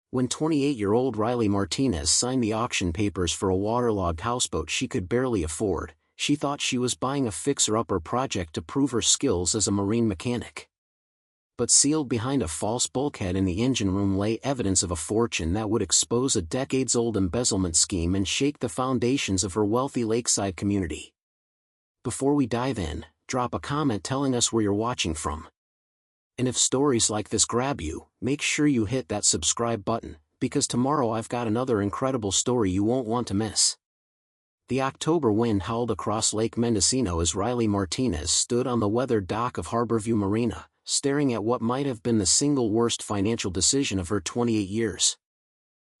When 28-year-old Riley Martinez signed the auction papers for a waterlogged houseboat she could barely afford, she thought she was buying a fixer-upper project to prove her skills as a marine mechanic. But sealed behind a false bulkhead in the engine room lay evidence of a fortune that would expose a decades-old embezzlement scheme and shake the foundations of her wealthy lakeside community. Before we dive in, drop a comment telling us where you're watching from. And if stories like this grab you, make sure you hit that subscribe button, because tomorrow I've got another incredible story you won't want to miss. The October wind howled across Lake Mendocino as Riley Martinez stood on the weathered dock of Harborview Marina, staring at what might have been the single worst financial decision of her 28 years.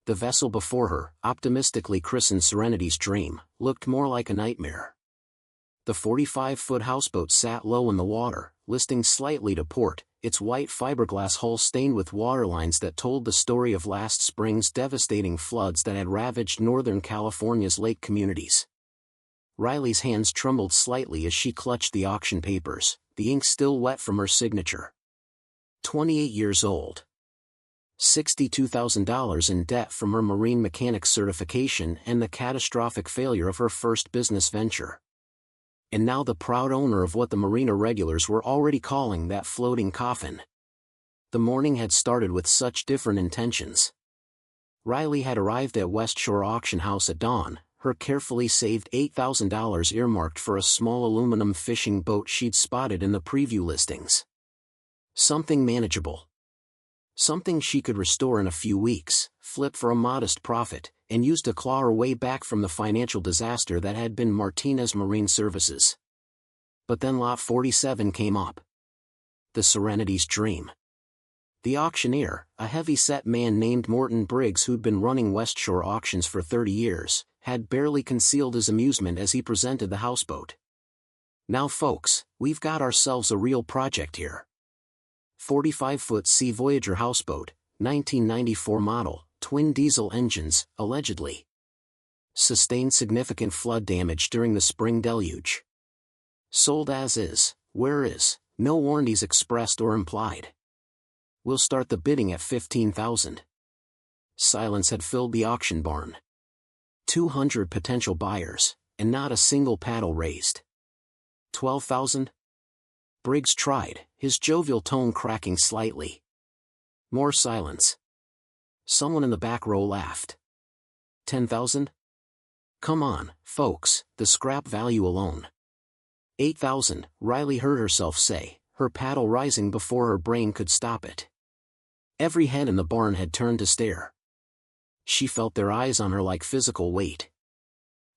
The vessel before her, optimistically christened Serenity's dream, looked more like a nightmare. The 45-foot houseboat sat low in the water, listing slightly to port, its white fiberglass hull stained with waterlines that told the story of last spring's devastating floods that had ravaged Northern California's lake communities. Riley's hands trembled slightly as she clutched the auction papers, the ink still wet from her signature. 28 years old. $62,000 in debt from her marine mechanic certification and the catastrophic failure of her first business venture. And now the proud owner of what the marina regulars were already calling that floating coffin. The morning had started with such different intentions. Riley had arrived at West Shore Auction House at dawn, her carefully saved $8,000 earmarked for a small aluminum fishing boat she'd spotted in the preview listings. Something manageable. Something she could restore in a few weeks, flip for a modest profit, and use to claw her way back from the financial disaster that had been Martinez Marine Services. But then Lot 47 came up. The Serenity's dream. The auctioneer, a heavy-set man named Morton Briggs who'd been running West Shore auctions for 30 years, had barely concealed his amusement as he presented the houseboat. Now folks, we've got ourselves a real project here. 45-foot Sea Voyager houseboat, 1994 model, twin diesel engines, allegedly. Sustained significant flood damage during the spring deluge. Sold as is, where is, no warranties expressed or implied. We'll start the bidding at $15,000. Silence had filled the auction barn. 200 potential buyers, and not a single paddle raised. $12,000? Briggs tried, his jovial tone cracking slightly. More silence. Someone in the back row laughed. $10,000? Come on, folks, the scrap value alone. $8,000, Riley heard herself say, her paddle rising before her brain could stop it. Every head in the barn had turned to stare. She felt their eyes on her like physical weight.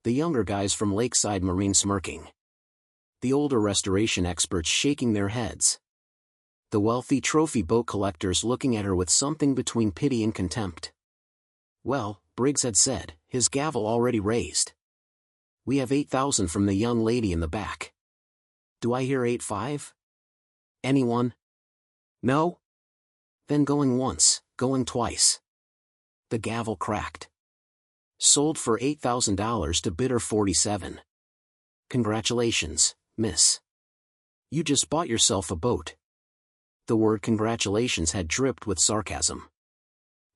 The younger guys from Lakeside Marine smirking. The older restoration experts shaking their heads. The wealthy trophy boat collectors looking at her with something between pity and contempt. Well, Briggs had said, his gavel already raised. We have $8,000 from the young lady in the back. Do I hear 8.5? Anyone? No? Then going once, going twice. The gavel cracked. Sold for $8,000 to bidder 47. Congratulations, miss. You just bought yourself a boat. The word congratulations had dripped with sarcasm.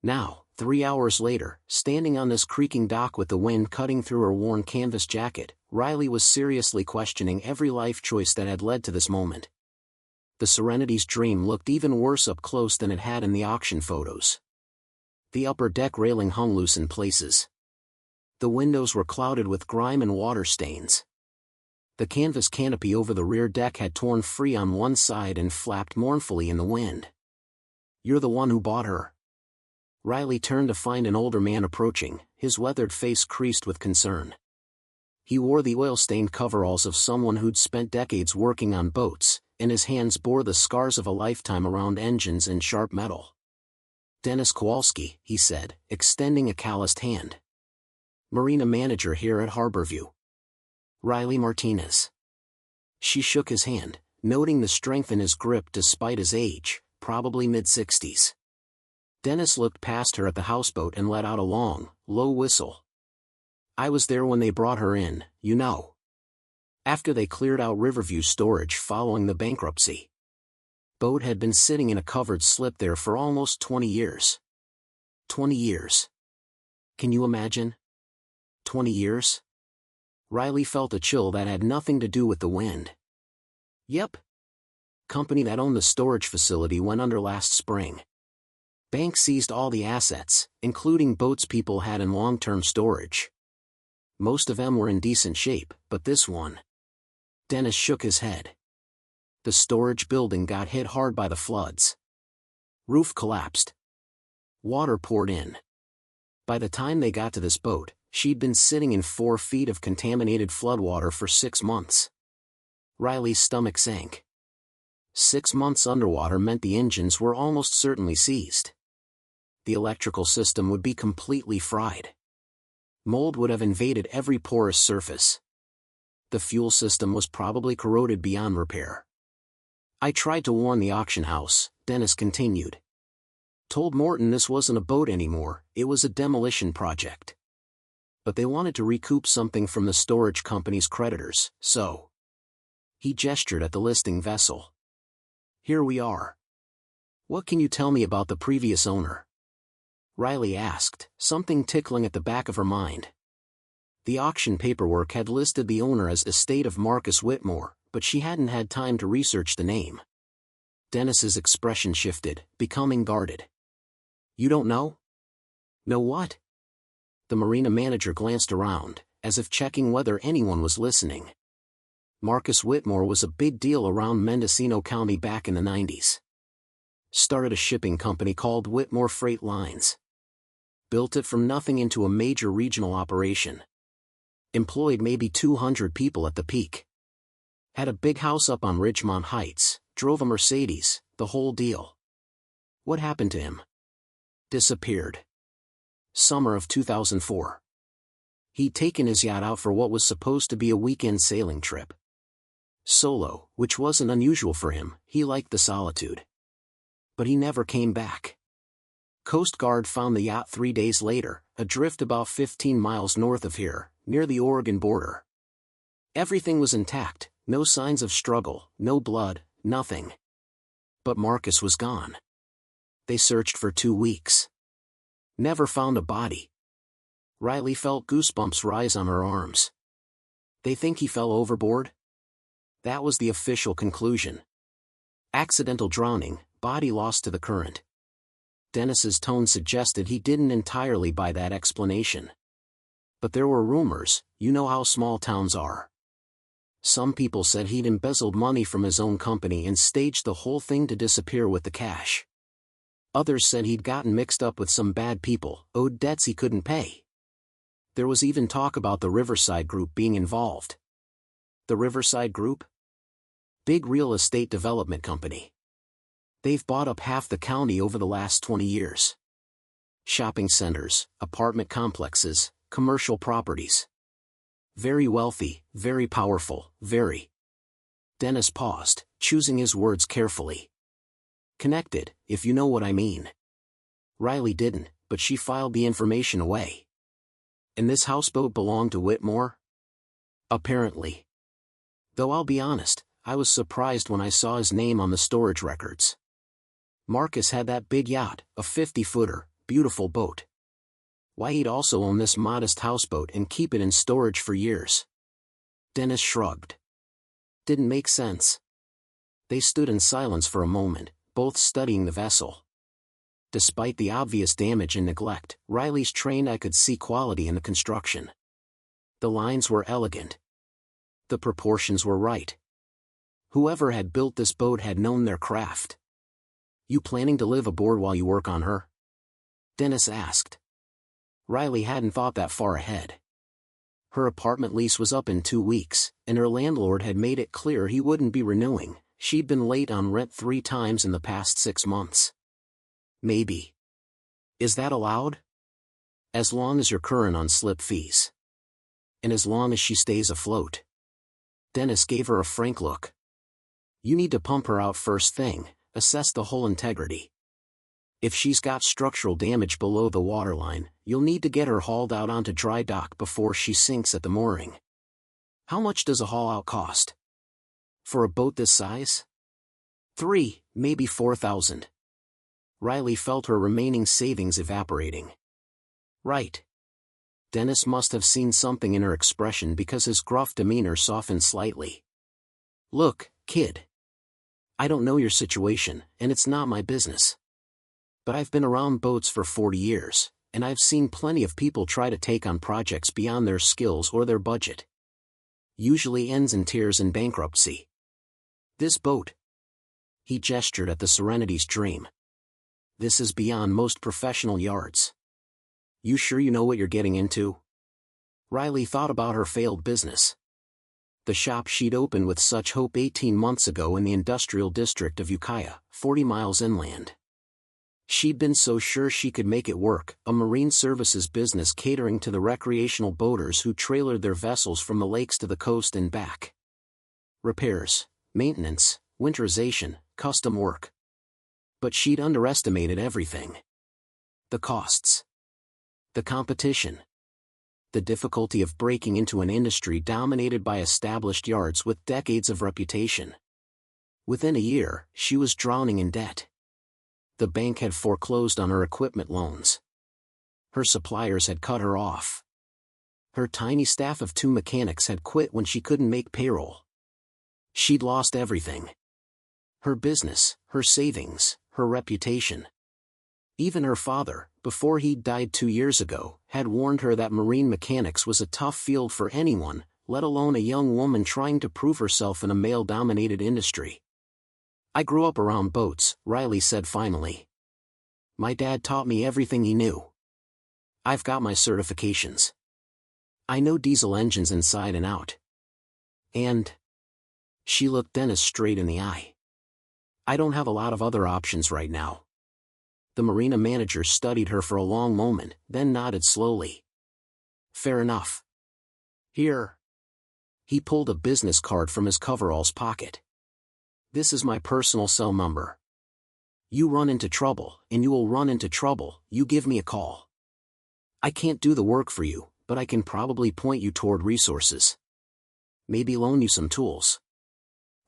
Now, 3 hours later, standing on this creaking dock with the wind cutting through her worn canvas jacket, Riley was seriously questioning every life choice that had led to this moment. The Serenity's dream looked even worse up close than it had in the auction photos. The upper deck railing hung loose in places. The windows were clouded with grime and water stains. The canvas canopy over the rear deck had torn free on one side and flapped mournfully in the wind. You're the one who bought her. Riley turned to find an older man approaching, his weathered face creased with concern. He wore the oil-stained coveralls of someone who'd spent decades working on boats, and his hands bore the scars of a lifetime around engines and sharp metal. Dennis Kowalski, he said, extending a calloused hand. Marina manager here at Harborview. Riley Martinez. She shook his hand, noting the strength in his grip despite his age, probably mid-60s. Dennis looked past her at the houseboat and let out a long, low whistle. I was there when they brought her in, you know. After they cleared out Riverview storage following the bankruptcy. Boat had been sitting in a covered slip there for almost 20 years. 20 years. Can you imagine? 20 years? Riley felt a chill that had nothing to do with the wind. Yep. Company that owned the storage facility went under last spring. Bank seized all the assets, including boats people had in long-term storage. Most of them were in decent shape, but this one. Dennis shook his head. The storage building got hit hard by the floods. Roof collapsed. Water poured in. By the time they got to this boat, she'd been sitting in 4 feet of contaminated floodwater for 6 months. Riley's stomach sank. 6 months underwater meant the engines were almost certainly seized. The electrical system would be completely fried. Mold would have invaded every porous surface. The fuel system was probably corroded beyond repair. I tried to warn the auction house, Dennis continued. Told Morton this wasn't a boat anymore, it was a demolition project. But they wanted to recoup something from the storage company's creditors, so. He gestured at the listing vessel. Here we are. What can you tell me about the previous owner? Riley asked, something tickling at the back of her mind. The auction paperwork had listed the owner as estate of Marcus Whitmore, but she hadn't had time to research the name. Dennis's expression shifted, becoming guarded. You don't know? Know what? The marina manager glanced around, as if checking whether anyone was listening. Marcus Whitmore was a big deal around Mendocino County back in the 90s. Started a shipping company called Whitmore Freight Lines. Built it from nothing into a major regional operation. Employed maybe 200 people at the peak. Had a big house up on Ridgemont Heights, drove a Mercedes, the whole deal. What happened to him? Disappeared. Summer of 2004. He'd taken his yacht out for what was supposed to be a weekend sailing trip. Solo, which wasn't unusual for him, he liked the solitude. But he never came back. Coast Guard found the yacht 3 days later, adrift about 15 miles north of here, near the Oregon border. Everything was intact, no signs of struggle, no blood, nothing. But Marcus was gone. They searched for 2 weeks. Never found a body. Riley felt goosebumps rise on her arms. They think he fell overboard? That was the official conclusion. Accidental drowning, body lost to the current. Dennis's tone suggested he didn't entirely buy that explanation. But there were rumors, you know how small towns are. Some people said he'd embezzled money from his own company and staged the whole thing to disappear with the cash. Others said he'd gotten mixed up with some bad people, owed debts he couldn't pay. There was even talk about the Riverside Group being involved. The Riverside Group? Big real estate development company. They've bought up half the county over the last 20 years. Shopping centers, apartment complexes, commercial properties. Very wealthy, very powerful, very. Dennis paused, choosing his words carefully. Connected, if you know what I mean. Riley didn't, but she filed the information away. And this houseboat belonged to Whitmore? Apparently. Though I'll be honest, I was surprised when I saw his name on the storage records. Marcus had that big yacht, a 50-footer, beautiful boat. Why he'd also own this modest houseboat and keep it in storage for years? Dennis shrugged. Didn't make sense. They stood in silence for a moment, both studying the vessel. Despite the obvious damage and neglect, Riley's trained eye could see quality in the construction. The lines were elegant. The proportions were right. Whoever had built this boat had known their craft. You planning to live aboard while you work on her? Dennis asked. Riley hadn't thought that far ahead. Her apartment lease was up in 2 weeks, and her landlord had made it clear he wouldn't be renewing. She'd been late on rent 3 times in the past 6 months. Maybe. Is that allowed? As long as you're current on slip fees. And as long as she stays afloat. Dennis gave her a frank look. You need to pump her out first thing, assess the hull integrity. If she's got structural damage below the waterline, you'll need to get her hauled out onto dry dock before she sinks at the mooring. How much does a haul out cost? For a boat this size? 3, maybe 4,000. Riley felt her remaining savings evaporating. Right. Dennis must have seen something in her expression because his gruff demeanor softened slightly. Look, kid. I don't know your situation, and it's not my business. But I've been around boats for 40 years, and I've seen plenty of people try to take on projects beyond their skills or their budget. Usually ends in tears and bankruptcy. This boat. He gestured at the Serenity's Dream. This is beyond most professional yards. You sure you know what you're getting into? Riley thought about her failed business. The shop she'd opened with such hope 18 months ago in the industrial district of Ukiah, 40 miles inland. She'd been so sure she could make it work, a marine services business catering to the recreational boaters who trailered their vessels from the lakes to the coast and back. Repairs, maintenance, winterization, custom work. But she'd underestimated everything. The costs. The competition. The difficulty of breaking into an industry dominated by established yards with decades of reputation. Within a year, she was drowning in debt. The bank had foreclosed on her equipment loans. Her suppliers had cut her off. Her tiny staff of 2 mechanics had quit when she couldn't make payroll. She'd lost everything. Her business, her savings, her reputation. Even her father, before he'd died 2 years ago, had warned her that marine mechanics was a tough field for anyone, let alone a young woman trying to prove herself in a male-dominated industry. I grew up around boats, Riley said finally. My dad taught me everything he knew. I've got my certifications. I know diesel engines inside and out. And... She looked Dennis straight in the eye. I don't have a lot of other options right now. The marina manager studied her for a long moment, then nodded slowly. Fair enough. Here. He pulled a business card from his coveralls pocket. This is my personal cell number. You run into trouble, and you will run into trouble, you give me a call. I can't do the work for you, but I can probably point you toward resources. Maybe loan you some tools.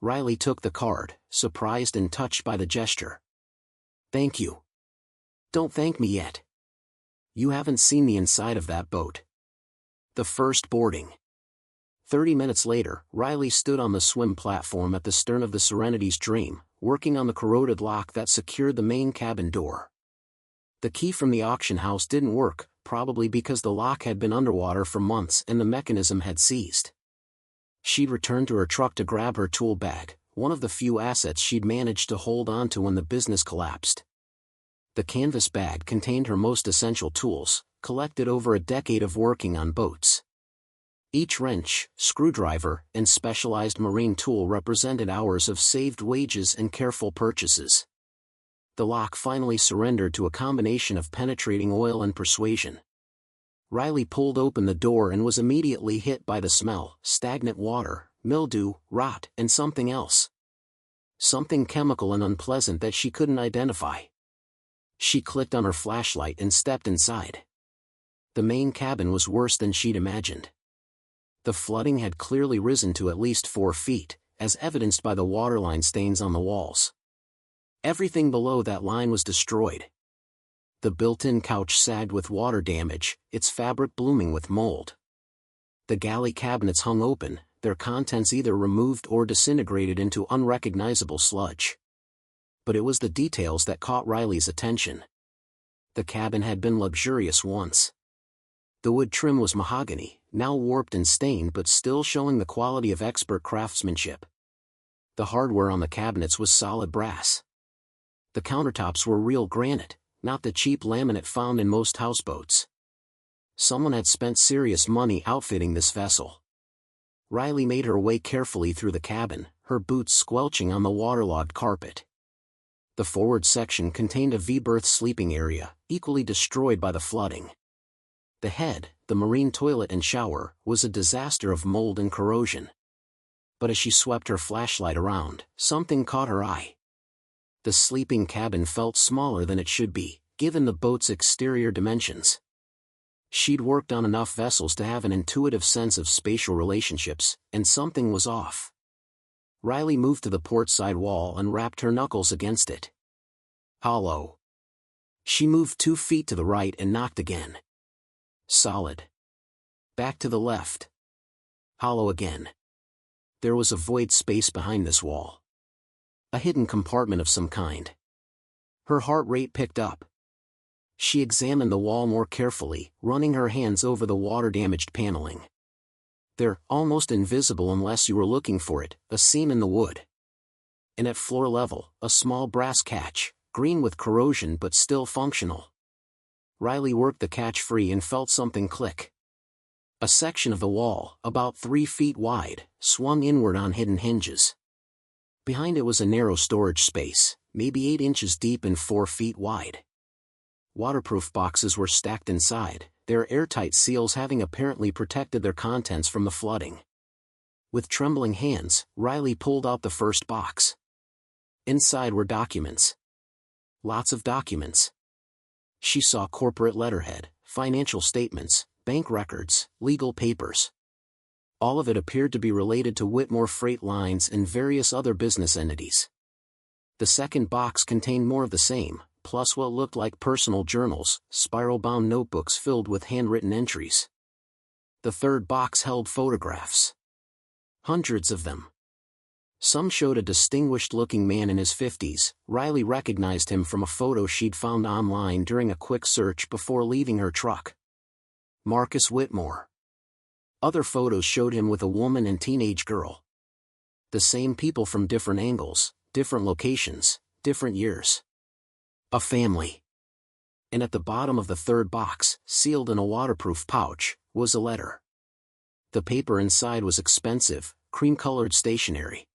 Riley took the card, surprised and touched by the gesture. Thank you. Don't thank me yet. You haven't seen the inside of that boat. The first boarding. 30 minutes later, Riley stood on the swim platform at the stern of the Serenity's Dream, working on the corroded lock that secured the main cabin door. The key from the auction house didn't work, probably because the lock had been underwater for months and the mechanism had seized. She'd returned to her truck to grab her tool bag, one of the few assets she'd managed to hold onto when the business collapsed. The canvas bag contained her most essential tools, collected over a decade of working on boats. Each wrench, screwdriver, and specialized marine tool represented hours of saved wages and careful purchases. The lock finally surrendered to a combination of penetrating oil and persuasion. Riley pulled open the door and was immediately hit by the smell, stagnant water, mildew, rot, and something else. Something chemical and unpleasant that she couldn't identify. She clicked on her flashlight and stepped inside. The main cabin was worse than she'd imagined. The flooding had clearly risen to at least 4 feet, as evidenced by the waterline stains on the walls. Everything below that line was destroyed. The built-in couch sagged with water damage, its fabric blooming with mold. The galley cabinets hung open, their contents either removed or disintegrated into unrecognizable sludge. But it was the details that caught Riley's attention. The cabin had been luxurious once. The wood trim was mahogany, now warped and stained but still showing the quality of expert craftsmanship. The hardware on the cabinets was solid brass. The countertops were real granite, not the cheap laminate found in most houseboats. Someone had spent serious money outfitting this vessel. Riley made her way carefully through the cabin, her boots squelching on the waterlogged carpet. The forward section contained a V-berth sleeping area, equally destroyed by the flooding. The head, the marine toilet and shower, was a disaster of mold and corrosion. But as she swept her flashlight around, something caught her eye. The sleeping cabin felt smaller than it should be, given the boat's exterior dimensions. She'd worked on enough vessels to have an intuitive sense of spatial relationships, and something was off. Riley moved to the port side wall and rapped her knuckles against it. Hollow. She moved 2 feet to the right and knocked again. Solid. Back to the left. Hollow again. There was a void space behind this wall. A hidden compartment of some kind. Her heart rate picked up. She examined the wall more carefully, running her hands over the water-damaged paneling. There, almost invisible unless you were looking for it, a seam in the wood. And at floor level, a small brass catch, green with corrosion but still functional. Riley worked the catch free and felt something click. A section of the wall, about 3 feet wide, swung inward on hidden hinges. Behind it was a narrow storage space, maybe 8 inches deep and 4 feet wide. Waterproof boxes were stacked inside, their airtight seals having apparently protected their contents from the flooding. With trembling hands, Riley pulled out the first box. Inside were documents. Lots of documents. She saw corporate letterhead, financial statements, bank records, legal papers. All of it appeared to be related to Whitmore Freight Lines and various other business entities. The second box contained more of the same, plus what looked like personal journals, spiral-bound notebooks filled with handwritten entries. The third box held photographs. Hundreds of them. Some showed a distinguished-looking man in his 50s. Riley recognized him from a photo she'd found online during a quick search before leaving her truck. Marcus Whitmore. Other photos showed him with a woman and teenage girl. The same people from different angles, different locations, different years. A family. And at the bottom of the third box, sealed in a waterproof pouch, was a letter. The paper inside was expensive, cream-colored stationery.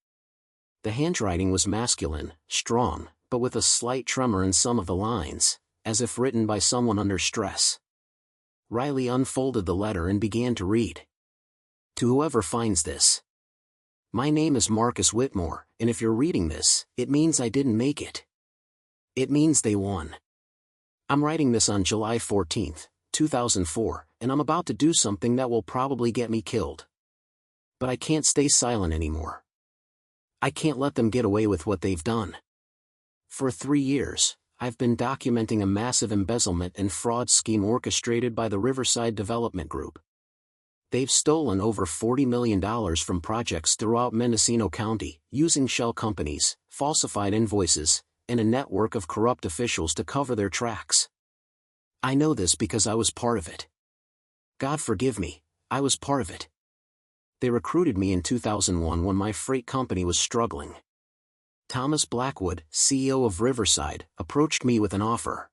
The handwriting was masculine, strong, but with a slight tremor in some of the lines, as if written by someone under stress. Riley unfolded the letter and began to read. To whoever finds this. My name is Marcus Whitmore, and if you're reading this, it means I didn't make it. It means they won. I'm writing this on July 14, 2004, and I'm about to do something that will probably get me killed. But I can't stay silent anymore. I can't let them get away with what they've done. For 3 years, I've been documenting a massive embezzlement and fraud scheme orchestrated by the Riverside Development Group. They've stolen over $40 million from projects throughout Mendocino County, using shell companies, falsified invoices, and a network of corrupt officials to cover their tracks. I know this because I was part of it. God forgive me, I was part of it. They recruited me in 2001 when my freight company was struggling. Thomas Blackwood, CEO of Riverside, approached me with an offer.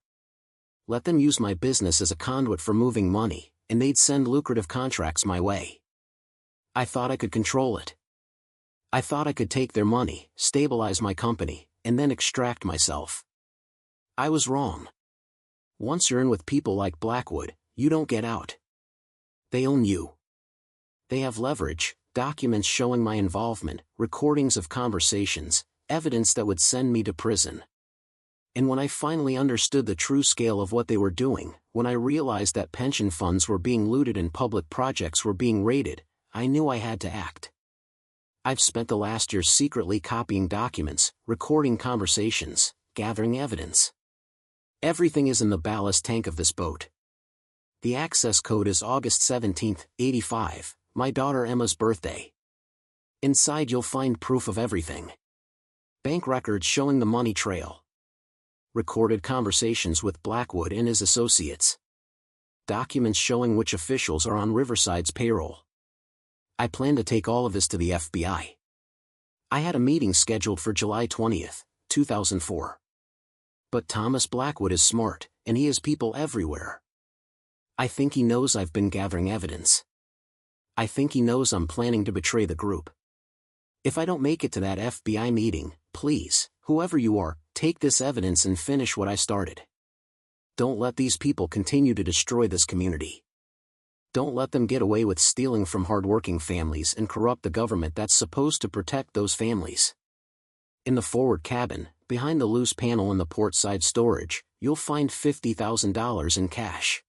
Let them use my business as a conduit for moving money, and they'd send lucrative contracts my way. I thought I could control it. I thought I could take their money, stabilize my company, and then extract myself. I was wrong. Once you're in with people like Blackwood, you don't get out. They own you. They have leverage, documents showing my involvement, recordings of conversations, evidence that would send me to prison. And when I finally understood the true scale of what they were doing, when I realized that pension funds were being looted and public projects were being raided, I knew I had to act. I've spent the last year secretly copying documents, recording conversations, gathering evidence. Everything is in the ballast tank of this boat. The access code is August 17, 85, my daughter Emma's birthday. Inside you'll find proof of everything. Bank records showing the money trail. Recorded conversations with Blackwood and his associates. Documents showing which officials are on Riverside's payroll. I plan to take all of this to the FBI. I had a meeting scheduled for July 20, 2004. But Thomas Blackwood is smart, and he has people everywhere. I think he knows I've been gathering evidence. I think he knows I'm planning to betray the group. If I don't make it to that FBI meeting, please, whoever you are, take this evidence and finish what I started. Don't let these people continue to destroy this community. Don't let them get away with stealing from hardworking families and corrupt the government that's supposed to protect those families. In the forward cabin, behind the loose panel in the port side storage, you'll find $50,000 in cash.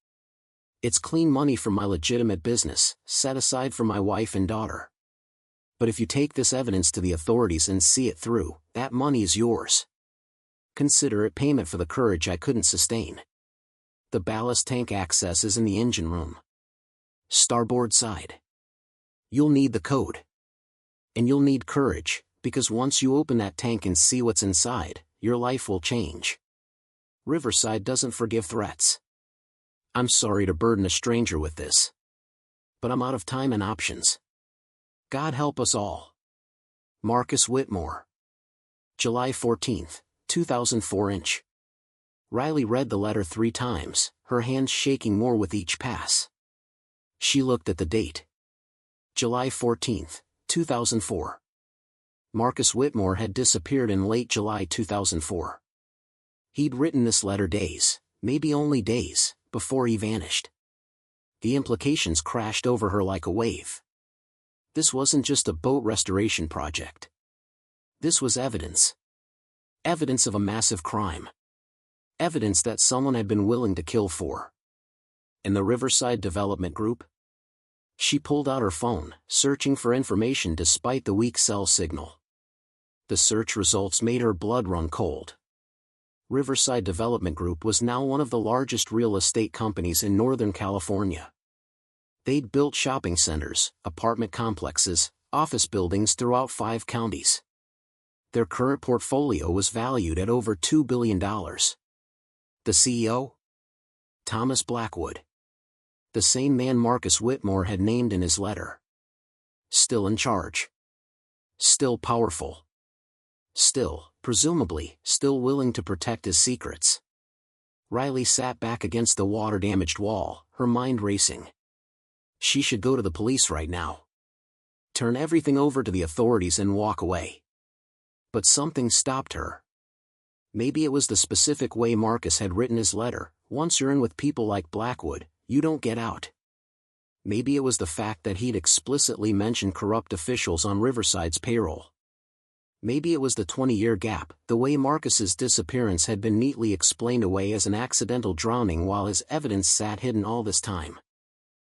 It's clean money from my legitimate business, set aside for my wife and daughter. But if you take this evidence to the authorities and see it through, that money is yours. consider it payment for the courage I couldn't sustain. The ballast tank access is in the engine room. Starboard side. You'll need the code. And you'll need courage, because once you open that tank and see what's inside, your life will change. Riverside doesn't forgive threats. I'm sorry to burden a stranger with this, but I'm out of time and options. God help us all. Marcus Whitmore. July 14, 2004 inch. Riley read the letter 3 times, her hands shaking more with each pass. She looked at the date. July 14, 2004. Marcus Whitmore had disappeared in late July 2004. He'd written this letter days, maybe only days, before he vanished. The implications crashed over her like a wave. This wasn't just a boat restoration project. This was evidence. Evidence of a massive crime. Evidence that someone had been willing to kill for. And the Riverside Development Group? She pulled out her phone, searching for information despite the weak cell signal. The search results made her blood run cold. Riverside Development Group was now one of the largest real estate companies in Northern California. They'd built shopping centers, apartment complexes, office buildings throughout 5 counties. Their current portfolio was valued at over $2 billion. The CEO? Thomas Blackwood. The same man Marcus Whitmore had named in his letter. Still in charge. Still powerful. Still, presumably, still willing to protect his secrets. Riley sat back against the water-damaged wall, her mind racing. She should go to the police right now. Turn everything over to the authorities and walk away. But something stopped her. Maybe it was the specific way Marcus had written his letter: once you're in with people like Blackwood, you don't get out. Maybe it was the fact that he'd explicitly mentioned corrupt officials on Riverside's payroll. Maybe it was the 20-year gap, the way Marcus's disappearance had been neatly explained away as an accidental drowning while his evidence sat hidden all this time.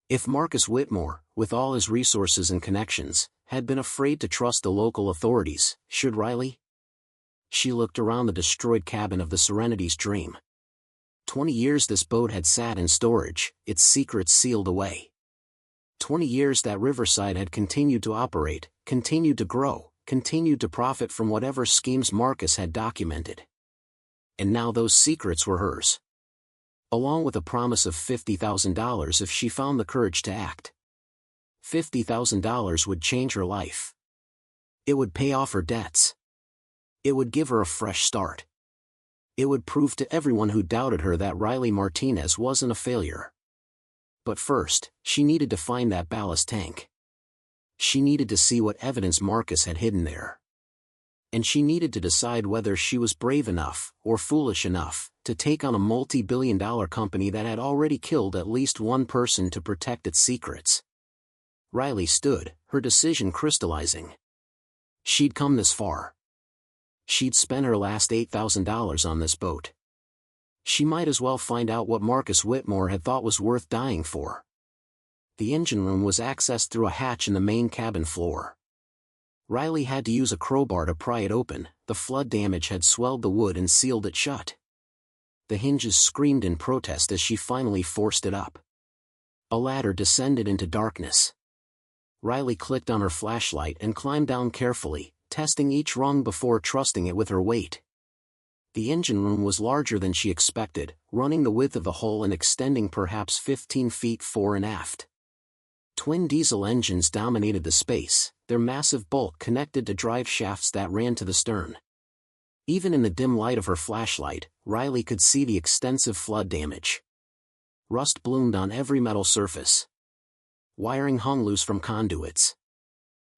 If Marcus Whitmore, with all his resources and connections, had been afraid to trust the local authorities, should Riley? She looked around the destroyed cabin of the Serenity's dream. 20 years this boat had sat in storage, its secrets sealed away. 20 years that Riverside had continued to operate, continued to grow, continued to profit from whatever schemes Marcus had documented. And now those secrets were hers. Along with a promise of $50,000 if she found the courage to act. $50,000 would change her life. It would pay off her debts. It would give her a fresh start. It would prove to everyone who doubted her that Riley Martinez wasn't a failure. But first, she needed to find that ballast tank. She needed to see what evidence Marcus had hidden there. And she needed to decide whether she was brave enough, or foolish enough, to take on a multi-billion-dollar company that had already killed at least one person to protect its secrets. Riley stood, her decision crystallizing. She'd come this far. She'd spent her last $8,000 on this boat. She might as well find out what Marcus Whitmore had thought was worth dying for. The engine room was accessed through a hatch in the main cabin floor. Riley had to use a crowbar to pry it open. The flood damage had swelled the wood and sealed it shut. The hinges screamed in protest as she finally forced it up. A ladder descended into darkness. Riley clicked on her flashlight and climbed down carefully, testing each rung before trusting it with her weight. The engine room was larger than she expected, running the width of the hull and extending perhaps 15 feet fore and aft. Twin diesel engines dominated the space, their massive bulk connected to drive shafts that ran to the stern. Even in the dim light of her flashlight, Riley could see the extensive flood damage. Rust bloomed on every metal surface. Wiring hung loose from conduits.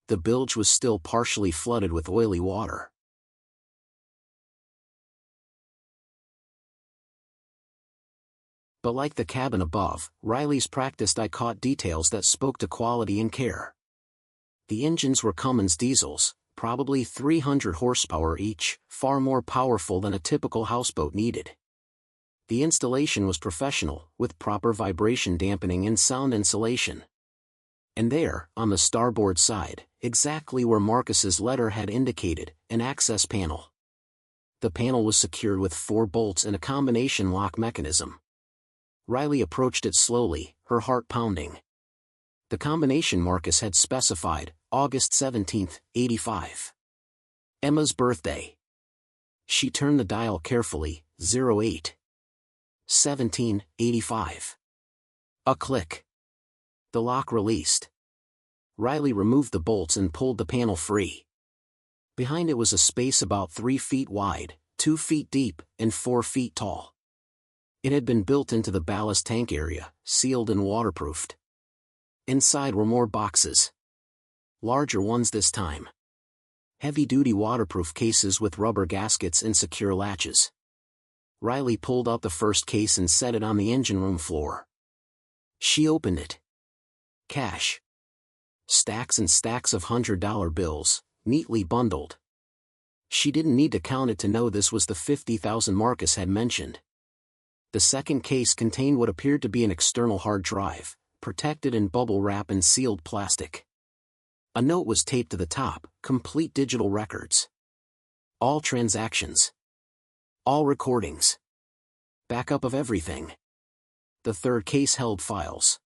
The bilge was still partially flooded with oily water. But like the cabin above, Riley's practiced eye caught details that spoke to quality and care. The engines were Cummins diesels, probably 300 horsepower each, far more powerful than a typical houseboat needed. The installation was professional, with proper vibration dampening and sound insulation. And there, on the starboard side, exactly where Marcus's letter had indicated, an access panel. The panel was secured with 4 bolts and a combination lock mechanism. Riley approached it slowly, her heart pounding. The combination Marcus had specified, August 17, 85. Emma's birthday. She turned the dial carefully, 08. 1785. A click. The lock released. Riley removed the bolts and pulled the panel free. Behind it was a space about 3 feet wide, 2 feet deep, and 4 feet tall. It had been built into the ballast tank area, sealed and waterproofed. Inside were more boxes. Larger ones this time. Heavy-duty waterproof cases with rubber gaskets and secure latches. Riley pulled out the first case and set it on the engine room floor. She opened it. Cash. Stacks and stacks of $100 bills, neatly bundled. She didn't need to count it to know this was the $50,000 Marcus had mentioned. The second case contained what appeared to be an external hard drive, protected in bubble wrap and sealed plastic. A note was taped to the top, complete digital records. All transactions. All recordings. Backup of everything. The third case held files.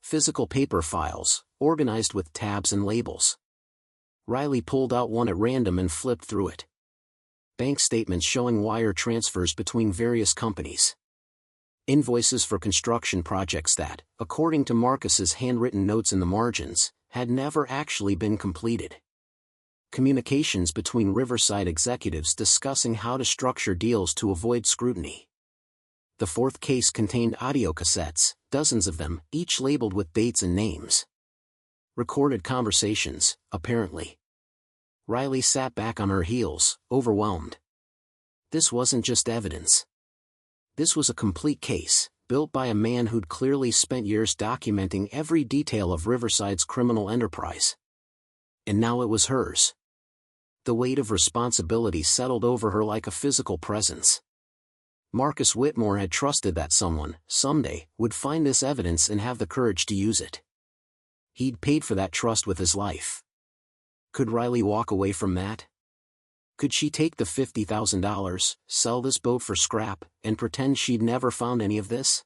Physical paper files, organized with tabs and labels. Riley pulled out one at random and flipped through it. Bank statements showing wire transfers between various companies. Invoices for construction projects that, according to Marcus's handwritten notes in the margins, had never actually been completed. Communications between Riverside executives discussing how to structure deals to avoid scrutiny. The fourth case contained audio cassettes, dozens of them, each labeled with dates and names. Recorded conversations, apparently. Riley sat back on her heels, overwhelmed. This wasn't just evidence. This was a complete case, built by a man who'd clearly spent years documenting every detail of Riverside's criminal enterprise. And now it was hers. The weight of responsibility settled over her like a physical presence. Marcus Whitmore had trusted that someone, someday, would find this evidence and have the courage to use it. He'd paid for that trust with his life. Could Riley walk away from that? Could she take the $50,000, sell this boat for scrap, and pretend she'd never found any of this?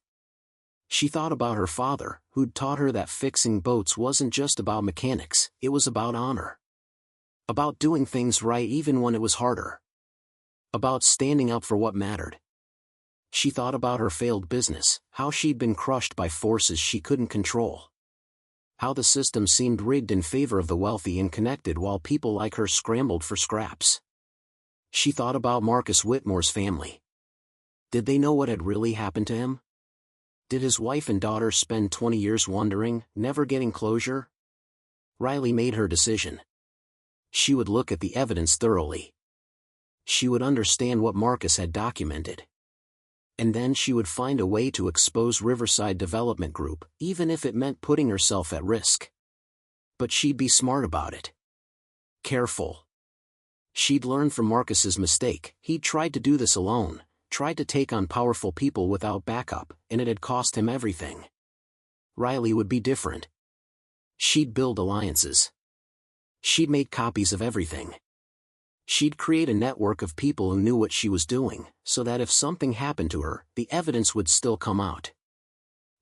She thought about her father, who'd taught her that fixing boats wasn't just about mechanics, it was about honor. About doing things right even when it was harder. About standing up for what mattered. She thought about her failed business, how she'd been crushed by forces she couldn't control. How the system seemed rigged in favor of the wealthy and connected while people like her scrambled for scraps. She thought about Marcus Whitmore's family. Did they know what had really happened to him? Did his wife and daughter spend 20 years wondering, never getting closure? Riley made her decision. She would look at the evidence thoroughly. She would understand what Marcus had documented. And then she would find a way to expose Riverside Development Group, even if it meant putting herself at risk. But she'd be smart about it. Careful. She'd learned from Marcus's mistake. He'd tried to do this alone, tried to take on powerful people without backup, and it had cost him everything. Riley would be different. She'd build alliances. She'd make copies of everything. She'd create a network of people who knew what she was doing, so that if something happened to her, the evidence would still come out.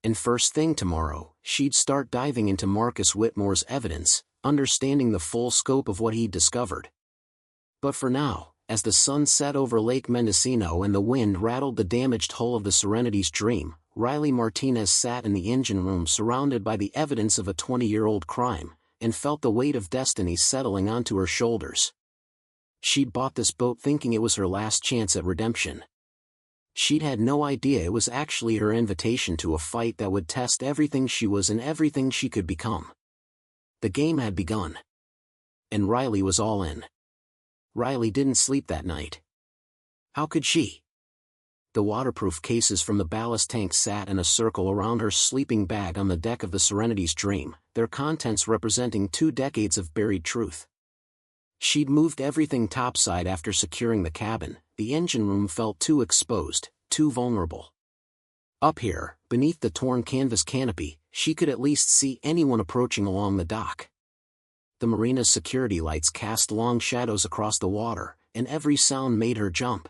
And first thing tomorrow, she'd start diving into Marcus Whitmore's evidence, understanding the full scope of what he'd discovered. But for now, as the sun set over Lake Mendocino and the wind rattled the damaged hull of the Serenity's Dream, Riley Martinez sat in the engine room surrounded by the evidence of a 20-year-old crime, and felt the weight of destiny settling onto her shoulders. She'd bought this boat thinking it was her last chance at redemption. She'd had no idea it was actually her invitation to a fight that would test everything she was and everything she could become. The game had begun. And Riley was all in. Riley didn't sleep that night. How could she? The waterproof cases from the ballast tank sat in a circle around her sleeping bag on the deck of the Serenity's Dream, their contents representing 2 decades of buried truth. She'd moved everything topside after securing the cabin. The engine room felt too exposed, too vulnerable. Up here, beneath the torn canvas canopy, she could at least see anyone approaching along the dock. The marina's security lights cast long shadows across the water, and every sound made her jump.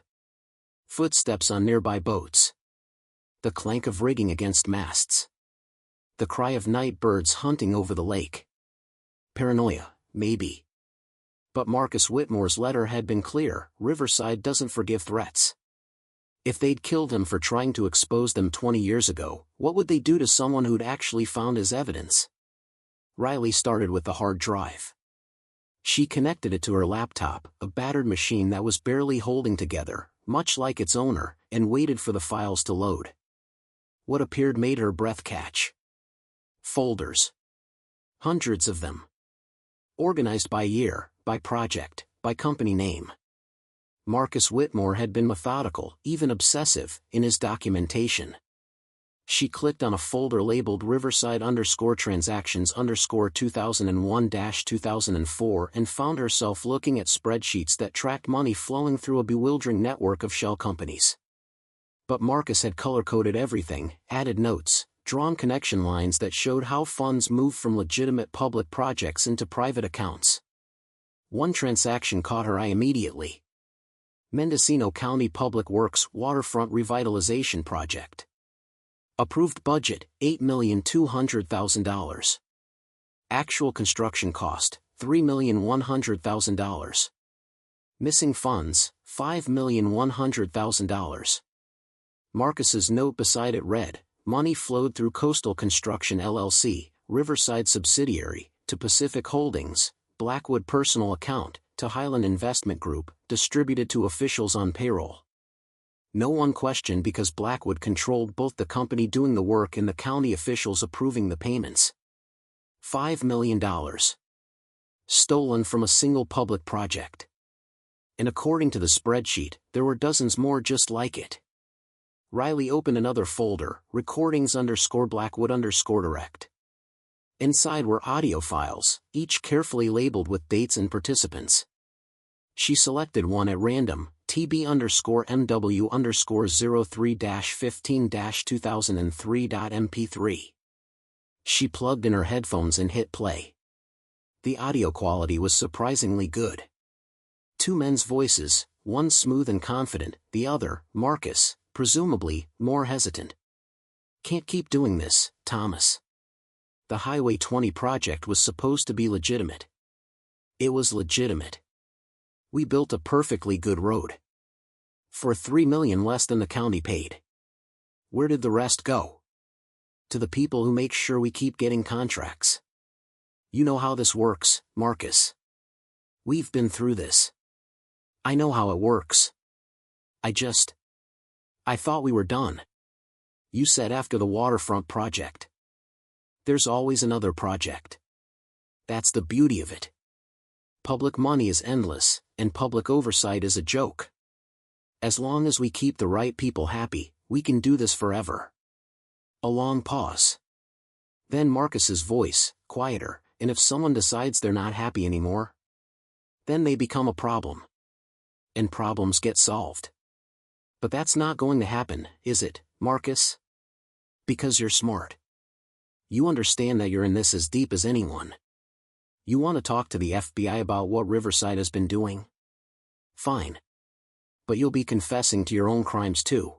Footsteps on nearby boats. The clank of rigging against masts. The cry of night birds hunting over the lake. Paranoia, maybe. But Marcus Whitmore's letter had been clear: Riverside doesn't forgive threats. If they'd killed him for trying to expose them 20 years ago, what would they do to someone who'd actually found his evidence? Riley started with the hard drive. She connected it to her laptop, a battered machine that was barely holding together, much like its owner, and waited for the files to load. What appeared made her breath catch. Folders. Hundreds of them. Organized by year, by project, by company name. Marcus Whitmore had been methodical, even obsessive, in his documentation. She clicked on a folder labeled Riverside_transactions_2001-2004 and found herself looking at spreadsheets that tracked money flowing through a bewildering network of shell companies. But Marcus had color-coded everything, added notes, drawn connection lines that showed how funds moved from legitimate public projects into private accounts. One transaction caught her eye immediately. Mendocino County Public Works Waterfront Revitalization Project. Approved budget, $8,200,000. Actual construction cost, $3,100,000. Missing funds, $5,100,000. Marcus's note beside it read, money flowed through Coastal Construction LLC, Riverside subsidiary, to Pacific Holdings, Blackwood personal account, to Highland Investment Group, distributed to officials on payroll. No one questioned because Blackwood controlled both the company doing the work and the county officials approving the payments. $5 million. Stolen from a single public project. And according to the spreadsheet, there were dozens more just like it. Riley opened another folder, recordings_Blackwood_direct. Inside were audio files, each carefully labeled with dates and participants. She selected one at random, TB_MW_03-15-2003.mp3. She plugged in her headphones and hit play. The audio quality was surprisingly good. Two men's voices, one smooth and confident, the other, Marcus, presumably, more hesitant. Can't keep doing this, Thomas. The Highway 20 project was supposed to be legitimate. It was legitimate. We built a perfectly good road. For $3 million less than the county paid. Where did the rest go? To the people who make sure we keep getting contracts. You know how this works, Marcus. We've been through this. I know how it works. I thought we were done. You said after the waterfront project. There's always another project. That's the beauty of it. Public money is endless, and public oversight is a joke. As long as we keep the right people happy, we can do this forever. A long pause. Then Marcus's voice, quieter, and if someone decides they're not happy anymore, then they become a problem. And problems get solved. But that's not going to happen, is it, Marcus? Because you're smart. You understand that you're in this as deep as anyone. You want to talk to the FBI about what Riverside has been doing? Fine. But you'll be confessing to your own crimes too.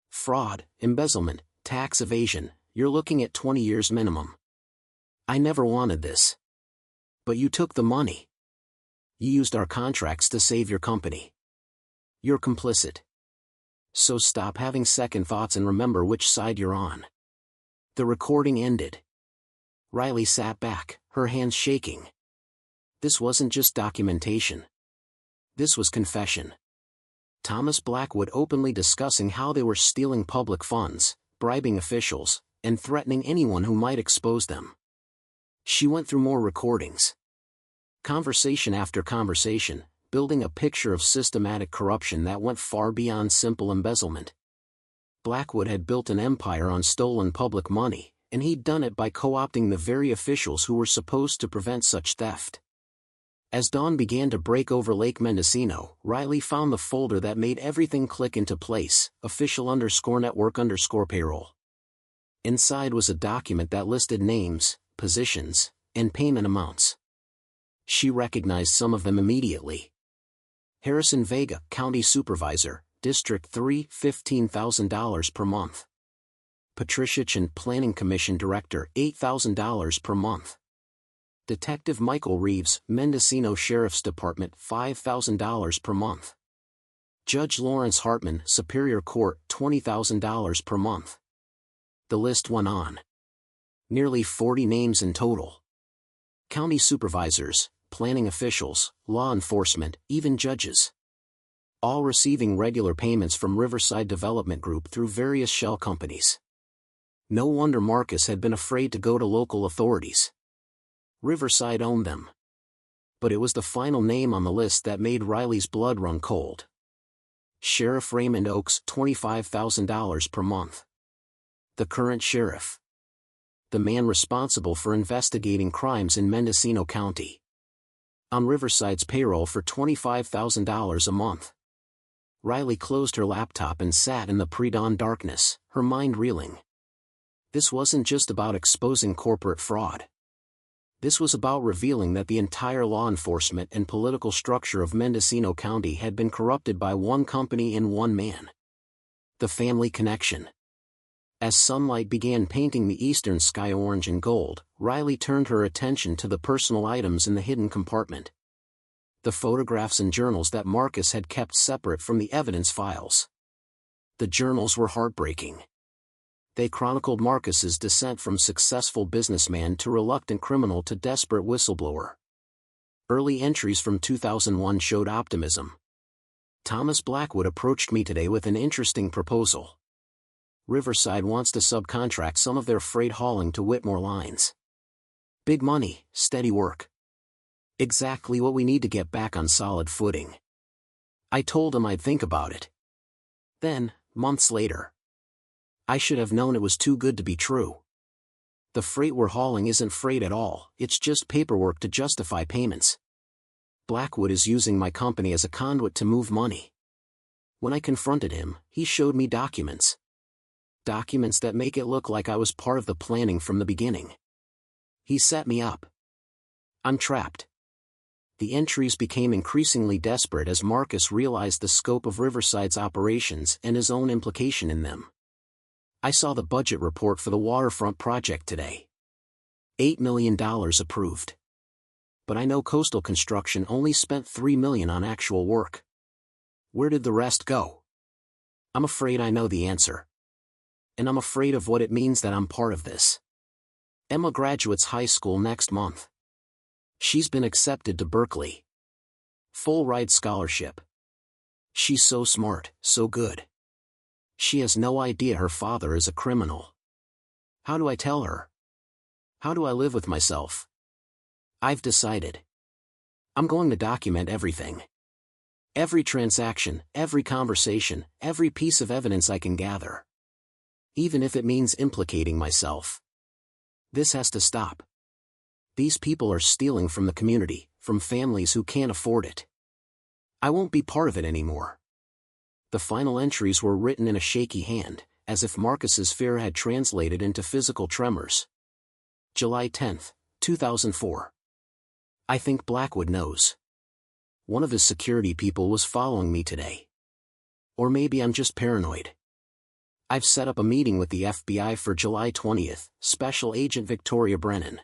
Fraud, embezzlement, tax evasion, you're looking at 20 years minimum. I never wanted this. But you took the money. You used our contracts to save your company. You're complicit. So stop having second thoughts and remember which side you're on. The recording ended. Riley sat back, her hands shaking. This wasn't just documentation. This was confession. Thomas Blackwood openly discussing how they were stealing public funds, bribing officials, and threatening anyone who might expose them. She went through more recordings. Conversation after conversation, building a picture of systematic corruption that went far beyond simple embezzlement. Blackwood had built an empire on stolen public money, and he'd done it by co-opting the very officials who were supposed to prevent such theft. As dawn began to break over Lake Mendocino, Riley found the folder that made everything click into place, official_network_payroll. Inside was a document that listed names, positions, and payment amounts. She recognized some of them immediately. Harrison Vega, County Supervisor, District 3, $15,000 per month. Patricia Chen, Planning Commission Director, $8,000 per month. Detective Michael Reeves, Mendocino Sheriff's Department, $5,000 per month. Judge Lawrence Hartman, Superior Court, $20,000 per month. The list went on. Nearly 40 names in total. County supervisors, planning officials, law enforcement, even judges. All receiving regular payments from Riverside Development Group through various shell companies. No wonder Marcus had been afraid to go to local authorities. Riverside owned them. But it was the final name on the list that made Riley's blood run cold. Sheriff Raymond Oakes, $25,000 per month. The current sheriff. The man responsible for investigating crimes in Mendocino County. On Riverside's payroll for $25,000 a month. Riley closed her laptop and sat in the pre-dawn darkness, her mind reeling. This wasn't just about exposing corporate fraud. This was about revealing that the entire law enforcement and political structure of Mendocino County had been corrupted by one company and one man. The family connection. As sunlight began painting the eastern sky orange and gold, Riley turned her attention to the personal items in the hidden compartment. The photographs and journals that Marcus had kept separate from the evidence files. The journals were heartbreaking. They chronicled Marcus's descent from successful businessman to reluctant criminal to desperate whistleblower. Early entries from 2001 showed optimism. Thomas Blackwood approached me today with an interesting proposal. Riverside wants to subcontract some of their freight hauling to Whitmore Lines. Big money, steady work. Exactly what we need to get back on solid footing. I told him I'd think about it. Then, months later. I should have known it was too good to be true. The freight we're hauling isn't freight at all, it's just paperwork to justify payments. Blackwood is using my company as a conduit to move money. When I confronted him, he showed me documents. Documents that make it look like I was part of the planning from the beginning. He set me up. I'm trapped. The entries became increasingly desperate as Marcus realized the scope of Riverside's operations and his own implication in them. I saw the budget report for the waterfront project today. $8 million approved. But I know coastal construction only spent $3 million on actual work. Where did the rest go? I'm afraid I know the answer. And I'm afraid of what it means that I'm part of this. Emma graduates high school next month. She's been accepted to Berkeley. Full ride scholarship. She's so smart, so good. She has no idea her father is a criminal. How do I tell her? How do I live with myself? I've decided. I'm going to document everything. Every transaction, every conversation, every piece of evidence I can gather. Even if it means implicating myself. This has to stop. These people are stealing from the community, from families who can't afford it. I won't be part of it anymore. The final entries were written in a shaky hand, as if Marcus's fear had translated into physical tremors. July 10, 2004. I think Blackwood knows. One of his security people was following me today. Or maybe I'm just paranoid. I've set up a meeting with the FBI for July 20th, Special Agent Victoria Brennan.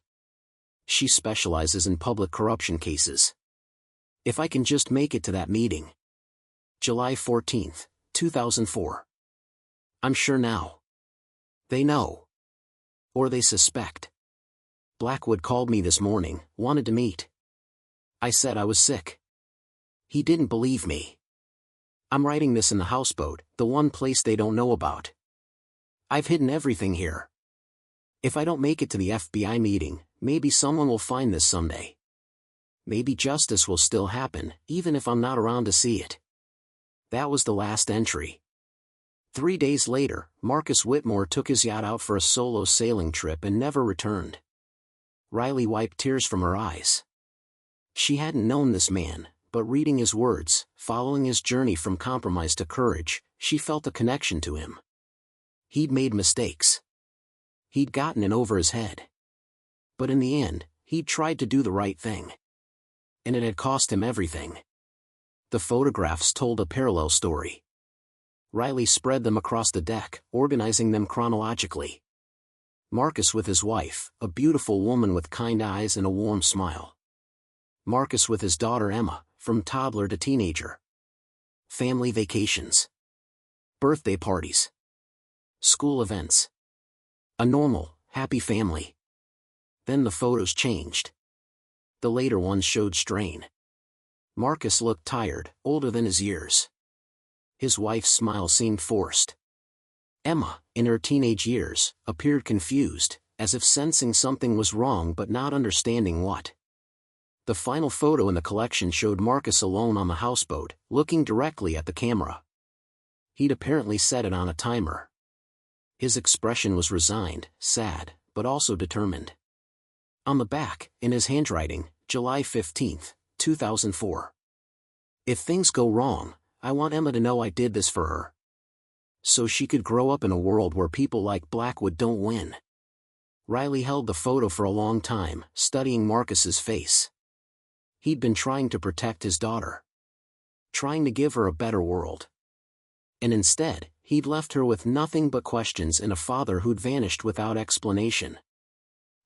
She specializes in public corruption cases. If I can just make it to that meeting. July 14, 2004. I'm sure now. They know. Or they suspect. Blackwood called me this morning, wanted to meet. I said I was sick. He didn't believe me. I'm writing this in the Houseboat, the one place they don't know about. I've hidden everything here. If I don't make it to the FBI meeting, maybe someone will find this someday. Maybe justice will still happen, even if I'm not around to see it. That was the last entry. 3 days later, Marcus Whitmore took his yacht out for a solo sailing trip and never returned. Riley wiped tears from her eyes. She hadn't known this man, but reading his words, following his journey from compromise to courage, she felt a connection to him. He'd made mistakes. He'd gotten in over his head. But in the end, he'd tried to do the right thing. And it had cost him everything. The photographs told a parallel story. Riley spread them across the deck, organizing them chronologically. Marcus with his wife, a beautiful woman with kind eyes and a warm smile. Marcus with his daughter Emma, from toddler to teenager. Family vacations. Birthday parties. School events. A normal, happy family. Then the photos changed. The later ones showed strain. Marcus looked tired, older than his years. His wife's smile seemed forced. Emma, in her teenage years, appeared confused, as if sensing something was wrong but not understanding what. The final photo in the collection showed Marcus alone on the houseboat, looking directly at the camera. He'd apparently set it on a timer. His expression was resigned, sad, but also determined. On the back, in his handwriting, July 15, 2004. If things go wrong, I want Emma to know I did this for her. So she could grow up in a world where people like Blackwood don't win. Riley held the photo for a long time, studying Marcus's face. He'd been trying to protect his daughter. Trying to give her a better world. And instead, he'd left her with nothing but questions and a father who'd vanished without explanation.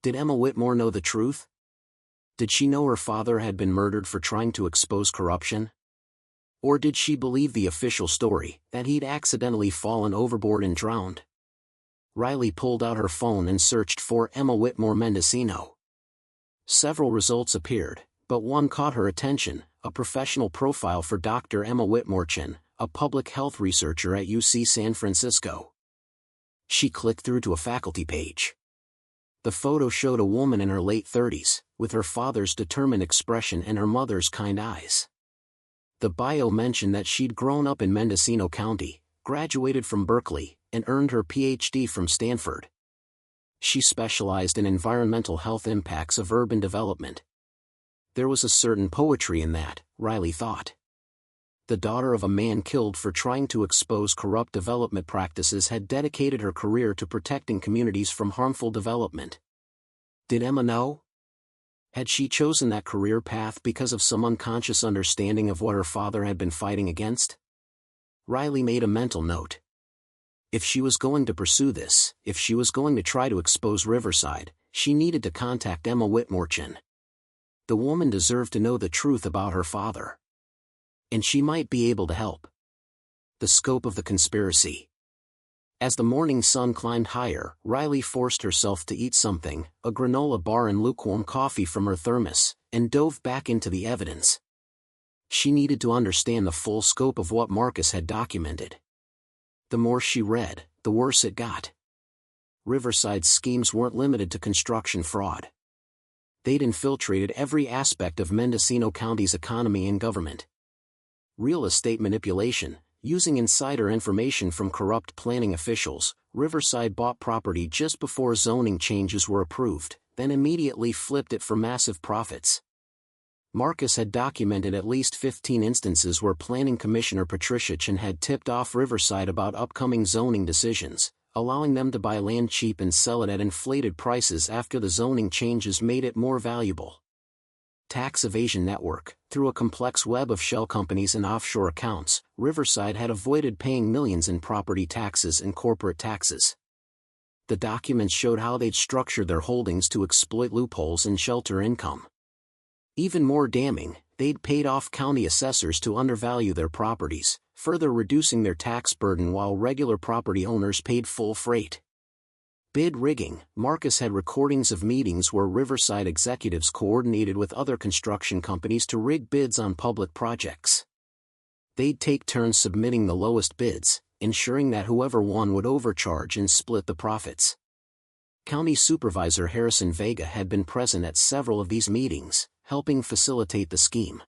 Did Emma Whitmore know the truth? Did she know her father had been murdered for trying to expose corruption? Or did she believe the official story, that he'd accidentally fallen overboard and drowned? Riley pulled out her phone and searched for Emma Whitmore Mendocino. Several results appeared, but one caught her attention, a professional profile for Dr. Emma Whitmore, a public health researcher at UC San Francisco. She clicked through to a faculty page. The photo showed a woman in her late 30s, with her father's determined expression and her mother's kind eyes. The bio mentioned that she'd grown up in Mendocino County, graduated from Berkeley, and earned her PhD from Stanford. She specialized in environmental health impacts of urban development. There was a certain poetry in that, Riley thought. The daughter of a man killed for trying to expose corrupt development practices had dedicated her career to protecting communities from harmful development. Did Emma know? Had she chosen that career path because of some unconscious understanding of what her father had been fighting against? Riley made a mental note. If she was going to pursue this, if she was going to try to expose Riverside, she needed to contact Emma Whitmore. The woman deserved to know the truth about her father. And she might be able to help. The scope of the conspiracy. As the morning sun climbed higher, Riley forced herself to eat something, a granola bar and lukewarm coffee from her thermos, and dove back into the evidence. She needed to understand the full scope of what Marcus had documented. The more she read, the worse it got. Riverside's schemes weren't limited to construction fraud. They'd infiltrated every aspect of Mendocino County's economy and government. Real estate manipulation. Using insider information from corrupt planning officials, Riverside bought property just before zoning changes were approved, then immediately flipped it for massive profits. Marcus had documented at least 15 instances where Planning Commissioner Patricia Chen had tipped off Riverside about upcoming zoning decisions, allowing them to buy land cheap and sell it at inflated prices after the zoning changes made it more valuable. Tax evasion network. Through a complex web of shell companies and offshore accounts, Riverside had avoided paying millions in property taxes and corporate taxes. The documents showed how they'd structured their holdings to exploit loopholes and shelter income. Even more damning, they'd paid off county assessors to undervalue their properties, further reducing their tax burden while regular property owners paid full freight. Bid rigging. Marcus had recordings of meetings where Riverside executives coordinated with other construction companies to rig bids on public projects. They'd take turns submitting the lowest bids, ensuring that whoever won would overcharge and split the profits. County Supervisor Harrison Vega had been present at several of these meetings, helping facilitate the scheme.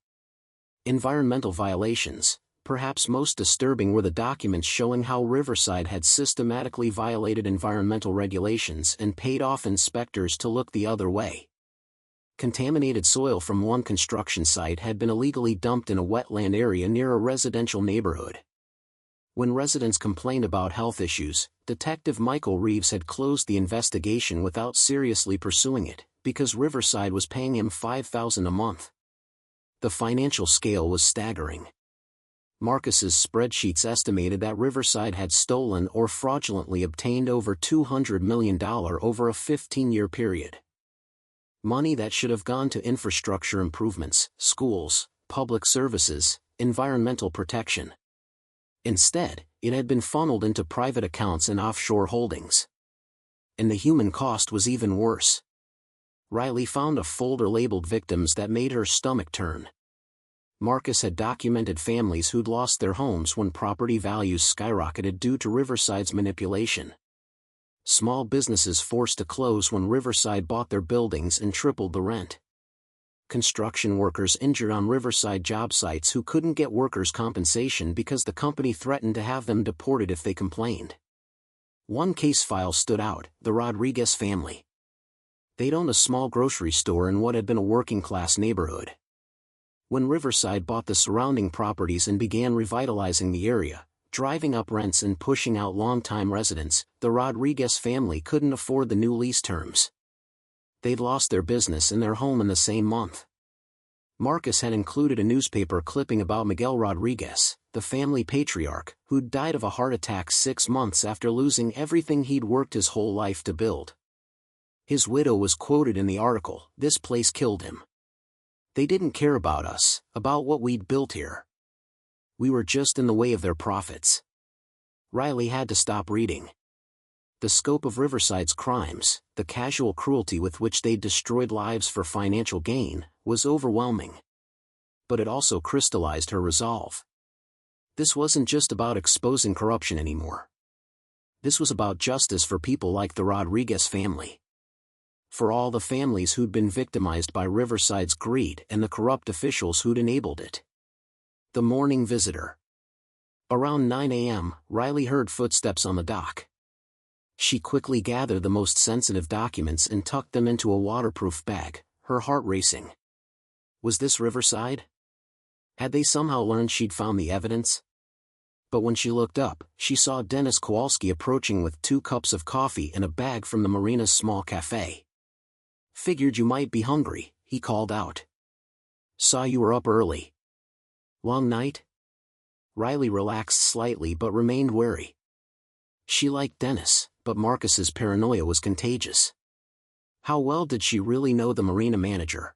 Environmental violations. Perhaps most disturbing were the documents showing how Riverside had systematically violated environmental regulations and paid off inspectors to look the other way. Contaminated soil from one construction site had been illegally dumped in a wetland area near a residential neighborhood. When residents complained about health issues, Detective Michael Reeves had closed the investigation without seriously pursuing it, because Riverside was paying him $5,000 a month. The financial scale was staggering. Marcus's spreadsheets estimated that Riverside had stolen or fraudulently obtained over $200 million over a 15-year period. Money that should have gone to infrastructure improvements, schools, public services, environmental protection. Instead, it had been funneled into private accounts and offshore holdings. And the human cost was even worse. Riley found a folder labeled victims that made her stomach turn. Marcus had documented families who'd lost their homes when property values skyrocketed due to Riverside's manipulation. Small businesses forced to close when Riverside bought their buildings and tripled the rent. Construction workers injured on Riverside job sites who couldn't get workers' compensation because the company threatened to have them deported if they complained. One case file stood out: the Rodriguez family. They'd owned a small grocery store in what had been a working-class neighborhood. When Riverside bought the surrounding properties and began revitalizing the area, driving up rents and pushing out longtime residents, the Rodriguez family couldn't afford the new lease terms. They'd lost their business and their home in the same month. Marcus had included a newspaper clipping about Miguel Rodriguez, the family patriarch, who'd died of a heart attack 6 months after losing everything he'd worked his whole life to build. His widow was quoted in the article: "This place killed him. They didn't care about us, about what we'd built here. We were just in the way of their profits." Riley had to stop reading. The scope of Riverside's crimes, the casual cruelty with which they destroyed lives for financial gain, was overwhelming. But it also crystallized her resolve. This wasn't just about exposing corruption anymore. This was about justice for people like the Rodriguez family. For all the families who'd been victimized by Riverside's greed and the corrupt officials who'd enabled it. The morning visitor. Around 9 a.m., Riley heard footsteps on the dock. She quickly gathered the most sensitive documents and tucked them into a waterproof bag, her heart racing. Was this Riverside? Had they somehow learned she'd found the evidence? But when she looked up, she saw Dennis Kowalski approaching with 2 cups of coffee and a bag from the marina's small cafe. "Figured you might be hungry," he called out. "Saw you were up early. Long night?" Riley relaxed slightly but remained wary. She liked Dennis, but Marcus's paranoia was contagious. How well did she really know the marina manager?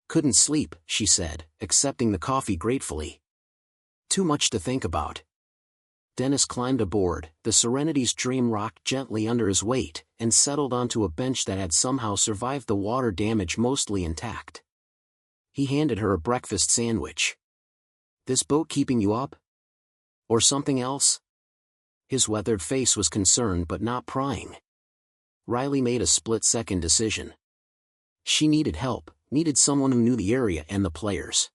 "Couldn't sleep," she said, accepting the coffee gratefully. "Too much to think about." Dennis climbed aboard, the Serenity's dream rocked gently under his weight, and settled onto a bench that had somehow survived the water damage mostly intact. He handed her a breakfast sandwich. "This boat keeping you up? Or something else?" His weathered face was concerned but not prying. Riley made a split-second decision. She needed help, needed someone who knew the area and the players.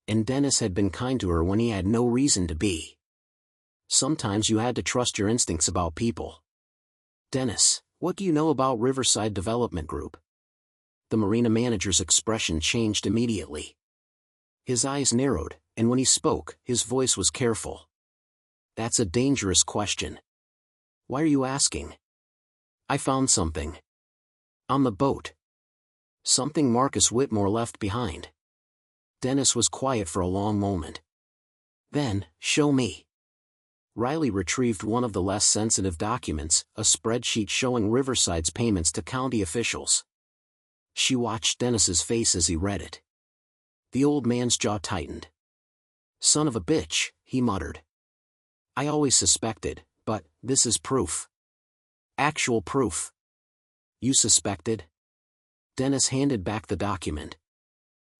And Dennis had been kind to her when he had no reason to be. Sometimes you had to trust your instincts about people. "Dennis, what do you know about Riverside Development Group?" The marina manager's expression changed immediately. His eyes narrowed, and when he spoke, his voice was careful. "That's a dangerous question. Why are you asking?" "I found something. On the boat. Something Marcus Whitmore left behind." Dennis was quiet for a long moment. Then, "Show me." Riley retrieved one of the less sensitive documents, a spreadsheet showing Riverside's payments to county officials. She watched Dennis's face as he read it. The old man's jaw tightened. "Son of a bitch," he muttered. "I always suspected, but this is proof. Actual proof." "You suspected?" Dennis handed back the document.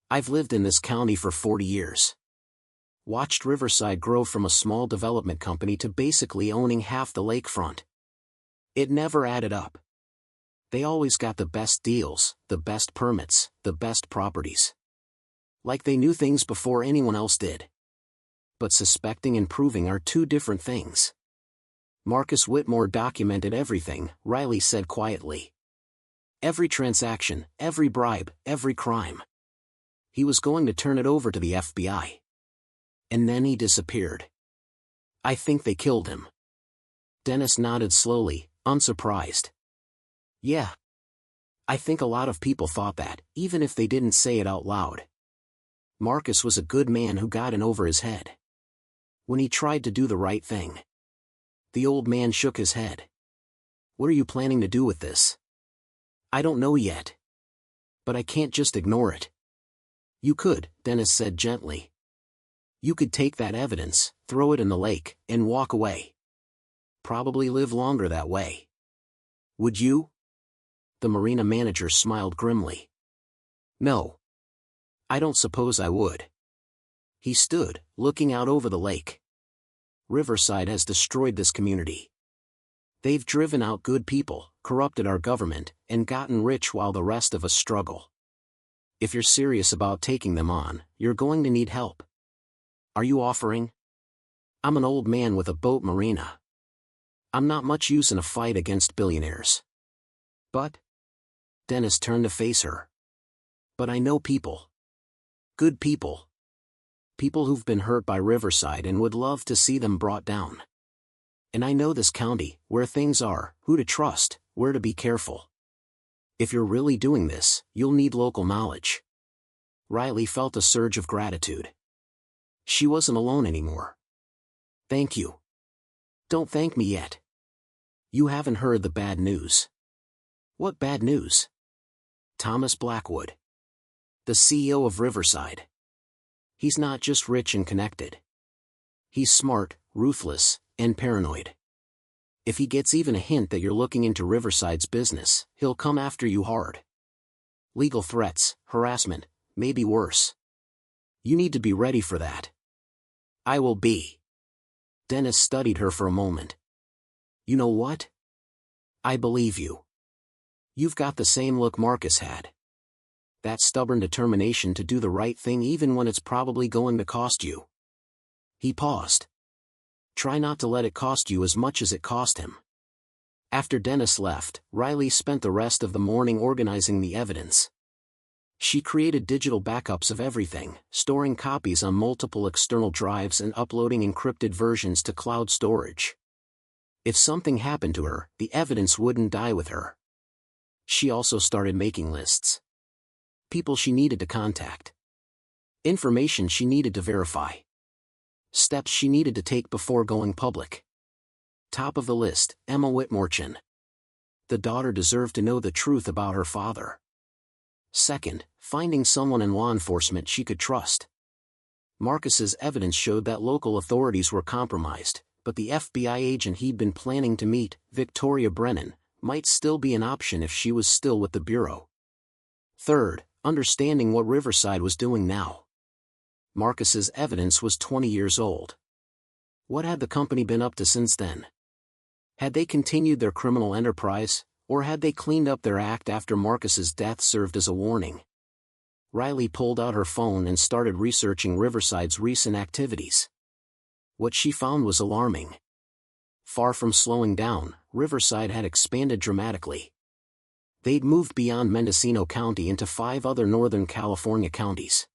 "I've lived in this county for 40 years. Watched Riverside grow from a small development company to basically owning half the lakefront. It never added up. They always got the best deals, the best permits, the best properties. Like they knew things before anyone else did. But suspecting and proving are 2 different things." "Marcus Whitmore documented everything," Riley said quietly. "Every transaction, every bribe, every crime. He was going to turn it over to the FBI. And then he disappeared. I think they killed him." Dennis nodded slowly, unsurprised. "Yeah. I think a lot of people thought that, even if they didn't say it out loud. Marcus was a good man who got in over his head. when he tried to do the right thing. The old man shook his head. What are you planning to do with this? I don't know yet. But I can't just ignore it. You could, Dennis said gently. You could take that evidence, throw it in the lake, and walk away. Probably live longer that way. Would you? The marina manager smiled grimly. No. I don't suppose I would. He stood, looking out over the lake. Riverside has destroyed this community. They've driven out good people, corrupted our government, and gotten rich while the rest of us struggle. If you're serious about taking them on, you're going to need help. Are you offering? I'm an old man with a boat marina. I'm not much use in a fight against billionaires. But? Dennis turned to face her. But I know people. Good people. People who've been hurt by Riverside and would love to see them brought down. And I know this county, where things are, who to trust, where to be careful. If you're really doing this, you'll need local knowledge. Riley felt a surge of gratitude. She wasn't alone anymore. Thank you. Don't thank me yet. You haven't heard the bad news. What bad news? Thomas Blackwood. The CEO of Riverside. He's not just rich and connected. He's smart, ruthless, and paranoid. If he gets even a hint that you're looking into Riverside's business, he'll come after you hard. Legal threats, harassment, maybe worse. You need to be ready for that. I will be. Dennis studied her for a moment. You know what? I believe you. You've got the same look Marcus had. That stubborn determination to do the right thing even when it's probably going to cost you. He paused. Try not to let it cost you as much as it cost him. After Dennis left, Riley spent the rest of the morning organizing the evidence. She created digital backups of everything, storing copies on multiple external drives and uploading encrypted versions to cloud storage. If something happened to her, the evidence wouldn't die with her. She also started making lists. People she needed to contact. Information she needed to verify. Steps she needed to take before going public. Top of the list, Emma Whitmorchan. The daughter deserved to know the truth about her father. Second, finding someone in law enforcement she could trust. Marcus's evidence showed that local authorities were compromised, but the FBI agent he'd been planning to meet, Victoria Brennan, might still be an option if she was still with the Bureau. Third, understanding what Riverside was doing now. Marcus's evidence was 20 years old. What had the company been up to since then? Had they continued their criminal enterprise, or had they cleaned up their act after Marcus's death served as a warning? Riley pulled out her phone and started researching Riverside's recent activities. What she found was alarming. Far from slowing down, Riverside had expanded dramatically. They'd moved beyond Mendocino County into 5 other Northern California counties.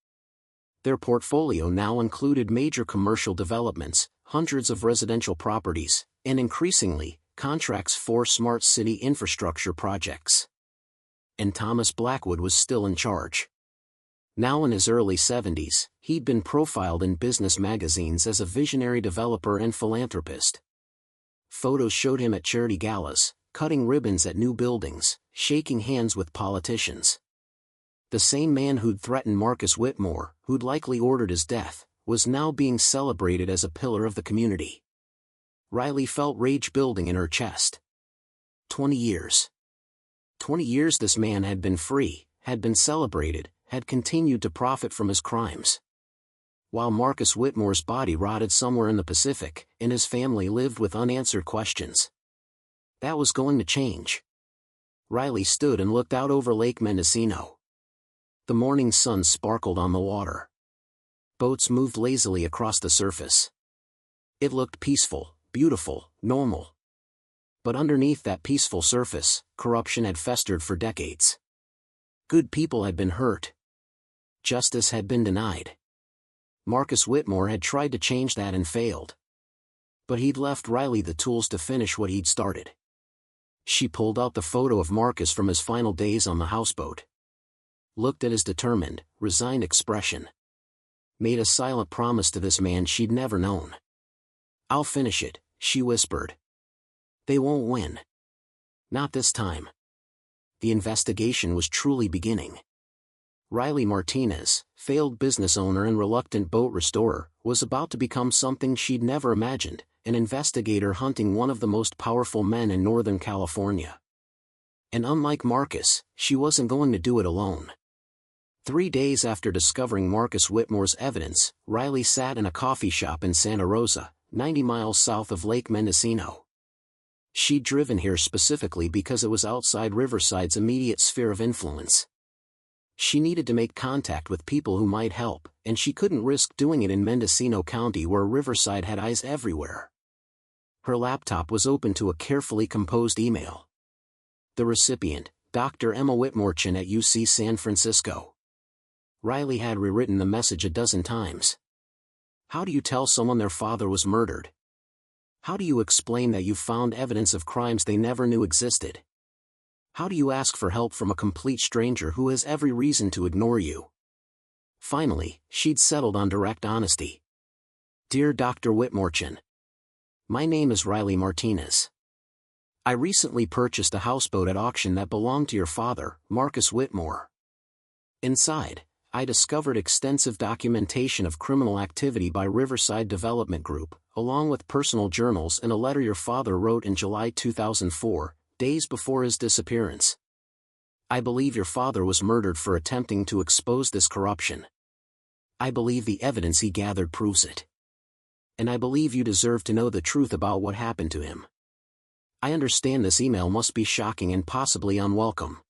Their portfolio now included major commercial developments, hundreds of residential properties, and increasingly, contracts for smart city infrastructure projects. And Thomas Blackwood was still in charge. Now in his early 70s, he'd been profiled in business magazines as a visionary developer and philanthropist. Photos showed him at charity galas, cutting ribbons at new buildings, shaking hands with politicians. The same man who'd threatened Marcus Whitmore, who'd likely ordered his death, was now being celebrated as a pillar of the community. Riley felt rage building in her chest. 20 years. 20 years this man had been free, had been celebrated, had continued to profit from his crimes. While Marcus Whitmore's body rotted somewhere in the Pacific, and his family lived with unanswered questions. That was going to change. Riley stood and looked out over Lake Mendocino. The morning sun sparkled on the water. Boats moved lazily across the surface. It looked peaceful, beautiful, normal. But underneath that peaceful surface, corruption had festered for decades. Good people had been hurt. Justice had been denied. Marcus Whitmore had tried to change that and failed. But he'd left Riley the tools to finish what he'd started. She pulled out the photo of Marcus from his final days on the houseboat. Looked at his determined, resigned expression. Made a silent promise to this man she'd never known. "I'll finish it," she whispered. "They won't win. Not this time." The investigation was truly beginning. Riley Martinez, failed business owner and reluctant boat restorer, was about to become something she'd never imagined, an investigator hunting one of the most powerful men in Northern California. And unlike Marcus, she wasn't going to do it alone. 3 days after discovering Marcus Whitmore's evidence, Riley sat in a coffee shop in Santa Rosa, 90 miles south of Lake Mendocino. She'd driven here specifically because it was outside Riverside's immediate sphere of influence. She needed to make contact with people who might help, and she couldn't risk doing it in Mendocino County where Riverside had eyes everywhere. Her laptop was open to a carefully composed email. The recipient, Dr. Emma Whitmorchin at UC San Francisco. Riley had rewritten the message a dozen times. How do you tell someone their father was murdered? How do you explain that you found evidence of crimes they never knew existed? How do you ask for help from a complete stranger who has every reason to ignore you? Finally, she'd settled on direct honesty. Dear Dr. Whitmorchin, my name is Riley Martinez. I recently purchased a houseboat at auction that belonged to your father, Marcus Whitmore. Inside, I discovered extensive documentation of criminal activity by Riverside Development Group, along with personal journals and a letter your father wrote in July 2004, days before his disappearance. I believe your father was murdered for attempting to expose this corruption. I believe the evidence he gathered proves it. And I believe you deserve to know the truth about what happened to him. I understand this email must be shocking and possibly unwelcome.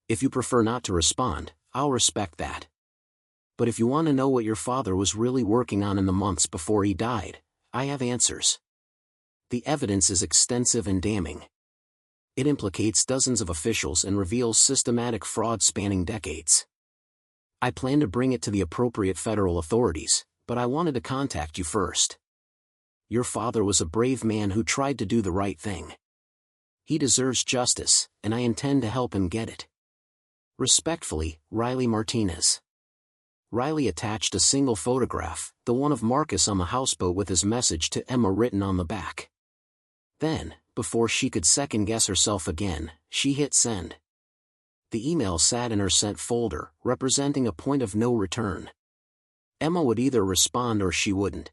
If you prefer not to respond, I'll respect that. But if you want to know what your father was really working on in the months before he died, I have answers. The evidence is extensive and damning. It implicates dozens of officials and reveals systematic fraud spanning decades. I plan to bring it to the appropriate federal authorities, but I wanted to contact you first. Your father was a brave man who tried to do the right thing. He deserves justice, and I intend to help him get it. Respectfully, Riley Martinez. Riley attached a single photograph, the one of Marcus on the houseboat with his message to Emma written on the back. Then, before she could second-guess herself again, she hit send. The email sat in her sent folder, representing a point of no return. Emma would either respond or she wouldn't.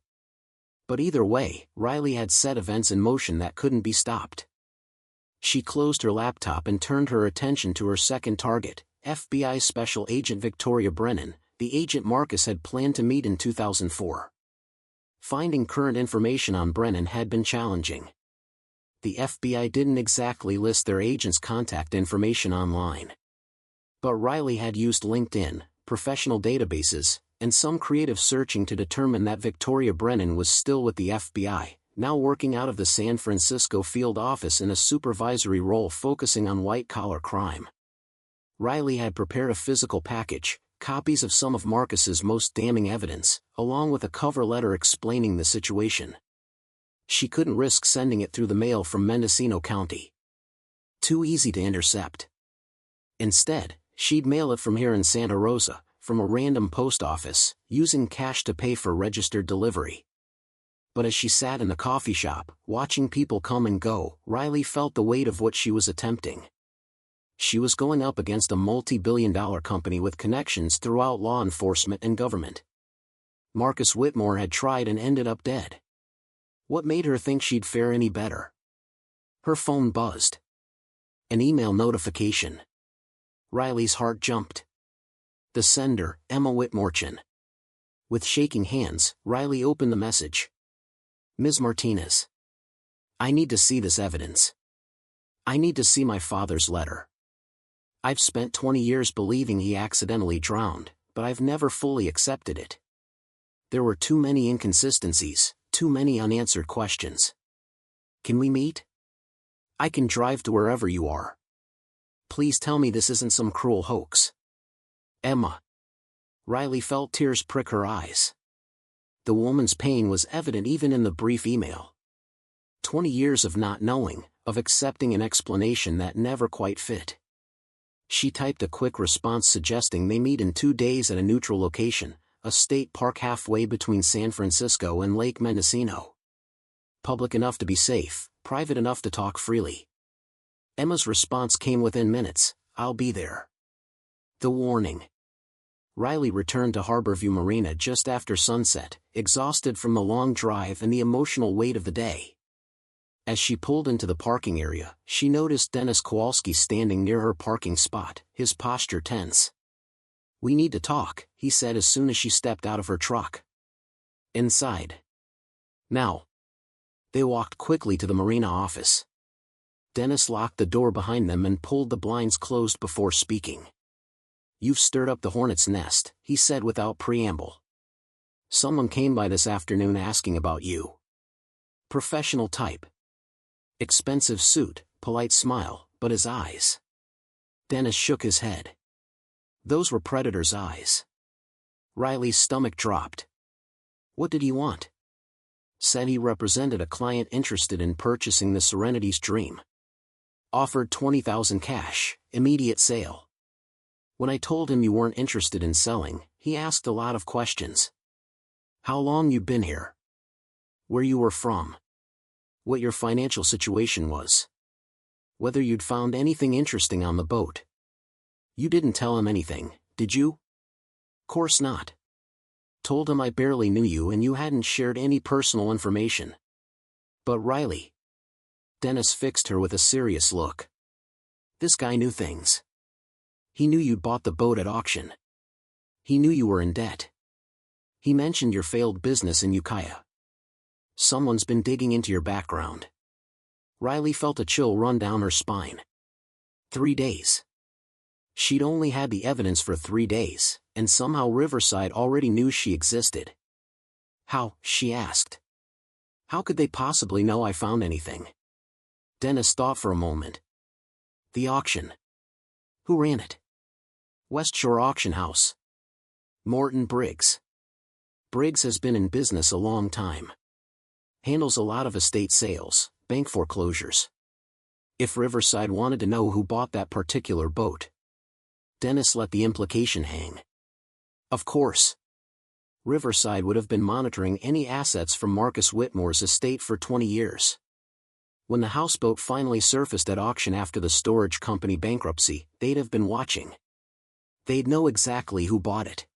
But either way, Riley had set events in motion that couldn't be stopped. She closed her laptop and turned her attention to her second target, FBI Special Agent Victoria Brennan, the agent Marcus had planned to meet in 2004. Finding current information on Brennan had been challenging. The FBI didn't exactly list their agent's contact information online. But Riley had used LinkedIn, professional databases, and some creative searching to determine that Victoria Brennan was still with the FBI, now working out of the San Francisco field office in a supervisory role focusing on white-collar crime. Riley had prepared a physical package, copies of some of Marcus's most damning evidence, along with a cover letter explaining the situation. She couldn't risk sending it through the mail from Mendocino County. Too easy to intercept. Instead, she'd mail it from here in Santa Rosa, from a random post office, using cash to pay for registered delivery. But as she sat in the coffee shop, watching people come and go, Riley felt the weight of what she was attempting. She was going up against a multi-billion-dollar company with connections throughout law enforcement and government. Marcus Whitmore had tried and ended up dead. What made her think she'd fare any better? Her phone buzzed. An email notification. Riley's heart jumped. The sender, Emma Whitmorchin. With shaking hands, Riley opened the message. Ms. Martinez. I need to see this evidence. I need to see my father's letter. I've spent 20 years believing he accidentally drowned, but I've never fully accepted it. There were too many inconsistencies, too many unanswered questions. Can we meet? I can drive to wherever you are. Please tell me this isn't some cruel hoax. Emma. Riley felt tears prick her eyes. The woman's pain was evident even in the brief email. 20 years of not knowing, of accepting an explanation that never quite fit. She typed a quick response suggesting they meet in 2 days at a neutral location, a state park halfway between San Francisco and Lake Mendocino. Public enough to be safe, private enough to talk freely. Emma's response came within minutes, "I'll be there." The warning. Riley returned to Harborview Marina just after sunset, exhausted from the long drive and the emotional weight of the day. As she pulled into the parking area, she noticed Dennis Kowalski standing near her parking spot, his posture tense. "We need to talk," he said as soon as she stepped out of her truck. "Inside. Now." They walked quickly to the marina office. Dennis locked the door behind them and pulled the blinds closed before speaking. "You've stirred up the hornet's nest," he said without preamble. "Someone came by this afternoon asking about you. Professional type. Expensive suit, polite smile, but his eyes." Dennis shook his head. Those were predator's eyes. Riley's stomach dropped. "What did he want?" "Said he represented a client interested in purchasing the Serenity's dream. Offered $20,000 cash, immediate sale. When I told him you weren't interested in selling, he asked a lot of questions. How long you'd been here? Where you were from? What your financial situation was? Whether you'd found anything interesting on the boat. You didn't tell him anything, did you?" "Course not. Told him I barely knew you and you hadn't shared any personal information." "But Riley." Dennis fixed her with a serious look. "This guy knew things. He knew you'd bought the boat at auction. He knew you were in debt. He mentioned your failed business in Ukiah. Someone's been digging into your background." Riley felt a chill run down her spine. 3 days. She'd only had the evidence for 3 days, and somehow Riverside already knew she existed. "How?" she asked. "How could they possibly know I found anything?" Dennis thought for a moment. "The auction. Who ran it?" "West Shore Auction House. Morton Briggs. Briggs has been in business a long time. Handles a lot of estate sales, bank foreclosures. If Riverside wanted to know who bought that particular boat." Dennis let the implication hang. "Of course. Riverside would have been monitoring any assets from Marcus Whitmore's estate for 20 years. When the houseboat finally surfaced at auction after the storage company bankruptcy, they'd have been watching. They'd know exactly who bought it."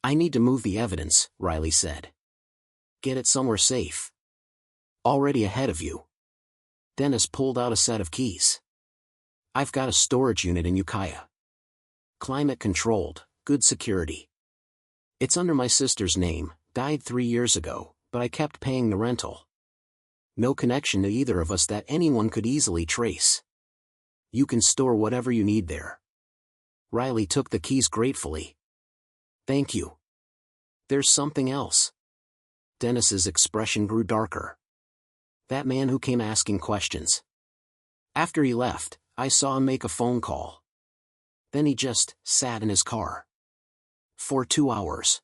"I need to move the evidence," Riley said. "Get it somewhere safe." "Already ahead of you." Dennis pulled out a set of keys. "I've got a storage unit in Ukiah. Climate controlled, good security. It's under my sister's name, died 3 years ago, but I kept paying the rental. No connection to either of us that anyone could easily trace. You can store whatever you need there." Riley took the keys gratefully. "Thank you. There's something else." Dennis's expression grew darker. "That man who came asking questions. After he left, I saw him make a phone call. Then he just sat in his car. For 2 hours.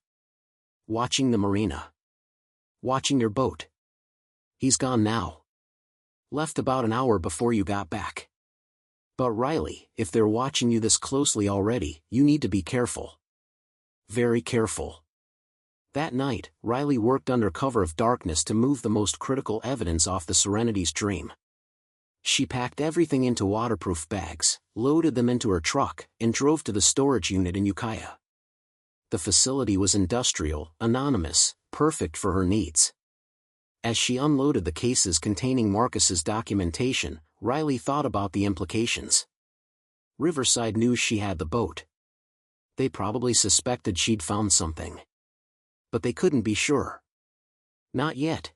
Watching the marina. Watching your boat. He's gone now. Left about an hour before you got back. But Riley, if they're watching you this closely already, you need to be careful. Very careful." That night, Riley worked under cover of darkness to move the most critical evidence off the Serenity's dream. She packed everything into waterproof bags, loaded them into her truck, and drove to the storage unit in Ukiah. The facility was industrial, anonymous, perfect for her needs. As she unloaded the cases containing Marcus's documentation, Riley thought about the implications. Riverside knew she had the boat. They probably suspected she'd found something. But they couldn't be sure. Not yet.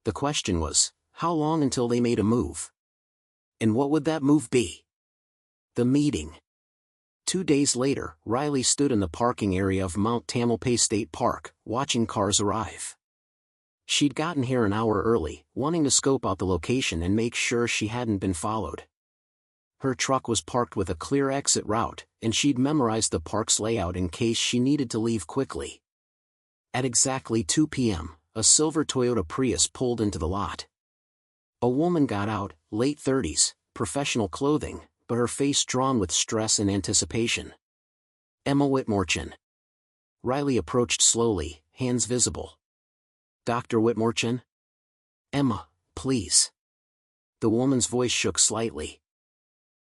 The question was, how long until they made a move? And what would that move be? The meeting. 2 days later, Riley stood in the parking area of Mount Tamalpais State Park, watching cars arrive. She'd gotten here an hour early, wanting to scope out the location and make sure she hadn't been followed. Her truck was parked with a clear exit route, and she'd memorized the park's layout in case she needed to leave quickly. At exactly 2 p.m., a silver Toyota Prius pulled into the lot. A woman got out, late 30s, professional clothing, but her face drawn with stress and anticipation. Emma Whitmorchin. Riley approached slowly, hands visible. "Dr. Whitmorchin?" Emma, please. The woman's voice shook slightly.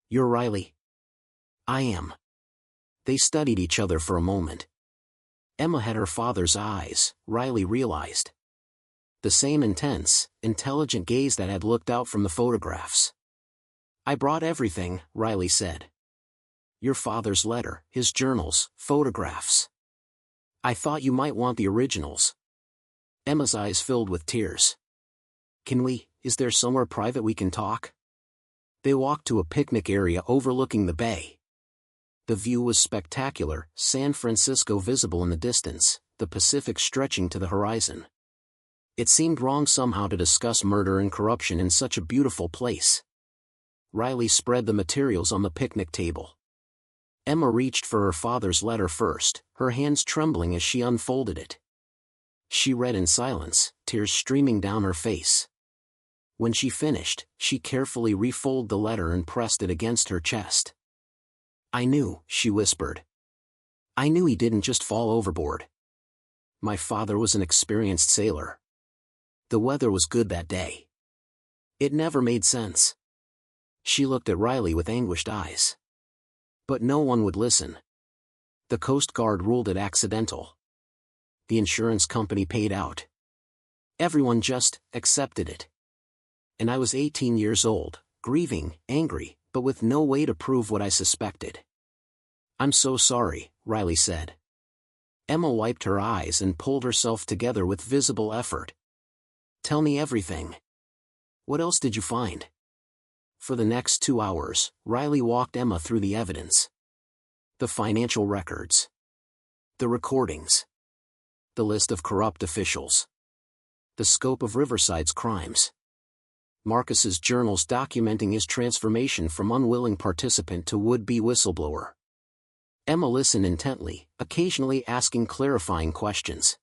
You're Riley? I am. They studied each other for a moment. Emma had her father's eyes, Riley realized. The same intense, intelligent gaze that had looked out from the photographs. I brought everything, Riley said. Your father's letter, his journals, photographs. I thought you might want the originals. Emma's eyes filled with tears. Is there somewhere private we can talk? They walked to a picnic area overlooking the bay. The view was spectacular, San Francisco visible in the distance, the Pacific stretching to the horizon. It seemed wrong somehow to discuss murder and corruption in such a beautiful place. Riley spread the materials on the picnic table. Emma reached for her father's letter first, her hands trembling as she unfolded it. She read in silence, tears streaming down her face. When she finished, she carefully refolded the letter and pressed it against her chest. I knew, she whispered. I knew he didn't just fall overboard. My father was an experienced sailor. The weather was good that day. It never made sense. She looked at Riley with anguished eyes. But no one would listen. The Coast Guard ruled it accidental. The insurance company paid out. Everyone just accepted it. And I was 18 years old, grieving, angry, but with no way to prove what I suspected. I'm so sorry, Riley said. Emma wiped her eyes and pulled herself together with visible effort. Tell me everything. What else did you find? For the next 2 hours, Riley walked Emma through the evidence. The financial records. The recordings. The list of corrupt officials. The scope of Riverside's crimes. Marcus's journals documenting his transformation from unwilling participant to would-be whistleblower. Emma listened intently, occasionally asking clarifying questions.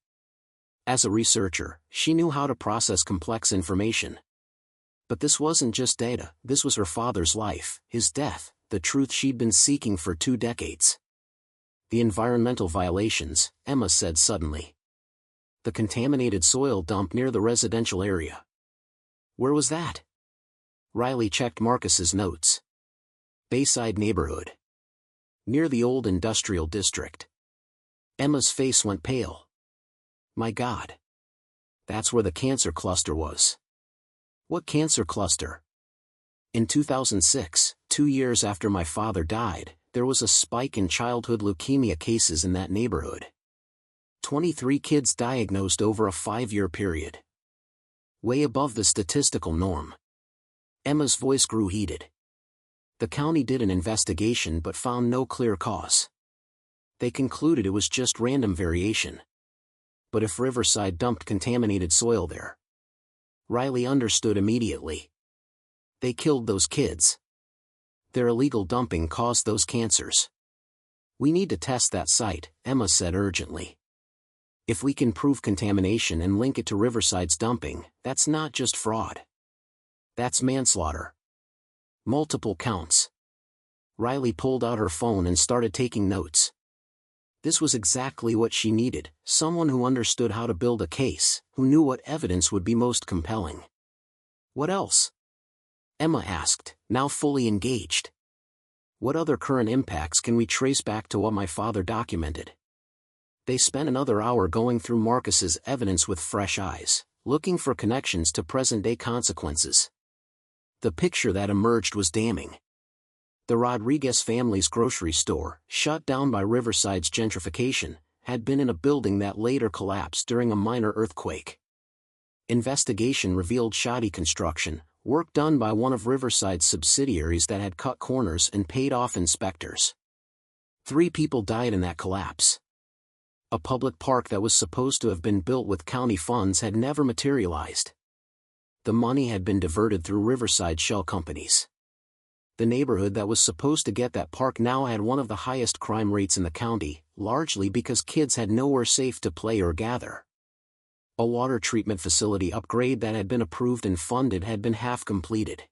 As a researcher, she knew how to process complex information. But this wasn't just data, this was her father's life, his death, the truth she'd been seeking for 2 decades. The environmental violations, Emma said suddenly. The contaminated soil dump near the residential area. Where was that? Riley checked Marcus's notes. Bayside neighborhood. Near the old industrial district. Emma's face went pale. My God. That's where the cancer cluster was. What cancer cluster? In 2006, 2 years after my father died, there was a spike in childhood leukemia cases in that neighborhood. 23 kids diagnosed over a 5-year period. Way above the statistical norm. Emma's voice grew heated. The county did an investigation but found no clear cause. They concluded it was just random variation. But if Riverside dumped contaminated soil there? Riley understood immediately. They killed those kids. Their illegal dumping caused those cancers. We need to test that site, Emma said urgently. If we can prove contamination and link it to Riverside's dumping, that's not just fraud. That's manslaughter. Multiple counts. Riley pulled out her phone and started taking notes. This was exactly what she needed, someone who understood how to build a case, who knew what evidence would be most compelling. What else? Emma asked, now fully engaged. What other current impacts can we trace back to what my father documented? They spent another hour going through Marcus's evidence with fresh eyes, looking for connections to present-day consequences. The picture that emerged was damning. The Rodriguez family's grocery store, shut down by Riverside's gentrification, had been in a building that later collapsed during a minor earthquake. Investigation revealed shoddy construction, work done by one of Riverside's subsidiaries that had cut corners and paid off inspectors. 3 people died in that collapse. A public park that was supposed to have been built with county funds had never materialized. The money had been diverted through Riverside shell companies. The neighborhood that was supposed to get that park now had one of the highest crime rates in the county, largely because kids had nowhere safe to play or gather. A water treatment facility upgrade that had been approved and funded had been half completed.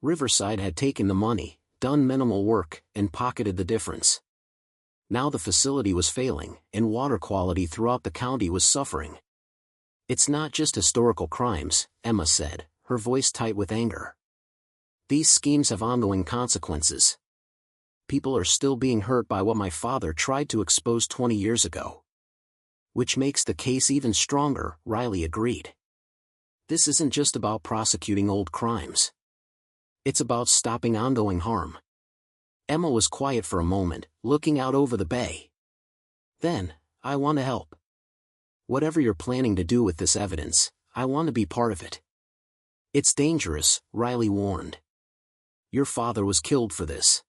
Riverside had taken the money, done minimal work, and pocketed the difference. Now the facility was failing, and water quality throughout the county was suffering. It's not just historical crimes, Emma said, her voice tight with anger. These schemes have ongoing consequences. People are still being hurt by what my father tried to expose 20 years ago. Which makes the case even stronger, Riley agreed. This isn't just about prosecuting old crimes. It's about stopping ongoing harm. Emma was quiet for a moment, looking out over the bay. Then, I want to help. Whatever you're planning to do with this evidence, I want to be part of it. It's dangerous, Riley warned. Your father was killed for this.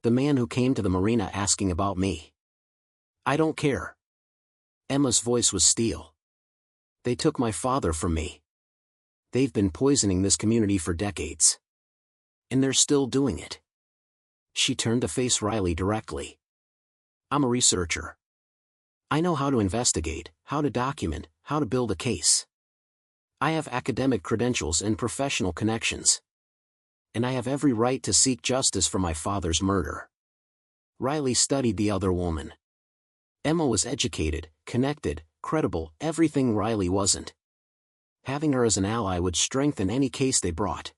The man who came to the marina asking about me. I don't care. Emma's voice was steel. They took my father from me. They've been poisoning this community for decades. And they're still doing it. She turned to face Riley directly. I'm a researcher. I know how to investigate, how to document, how to build a case. I have academic credentials and professional connections. And I have every right to seek justice for my father's murder. Riley studied the other woman. Emma was educated, connected, credible, everything Riley wasn't. Having her as an ally would strengthen any case they brought.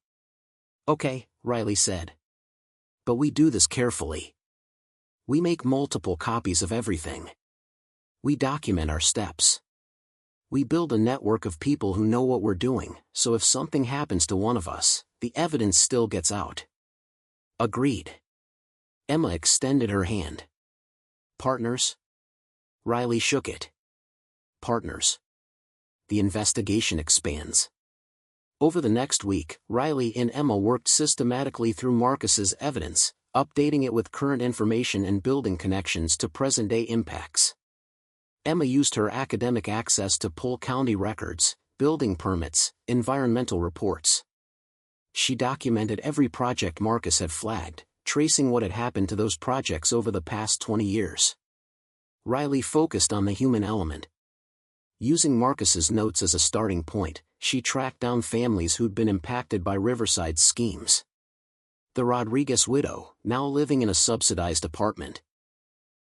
Okay, Riley said. But we do this carefully. We make multiple copies of everything. We document our steps. We build a network of people who know what we're doing, so if something happens to one of us, the evidence still gets out. Agreed. Emma extended her hand. Partners? Riley shook it. Partners. The investigation expands. Over the next week, Riley and Emma worked systematically through Marcus's evidence, updating it with current information and building connections to present-day impacts. Emma used her academic access to pull county records, building permits, environmental reports. She documented every project Marcus had flagged, tracing what had happened to those projects over the past 20 years. Riley focused on the human element. Using Marcus's notes as a starting point, she tracked down families who'd been impacted by Riverside's schemes. The Rodriguez widow, now living in a subsidized apartment.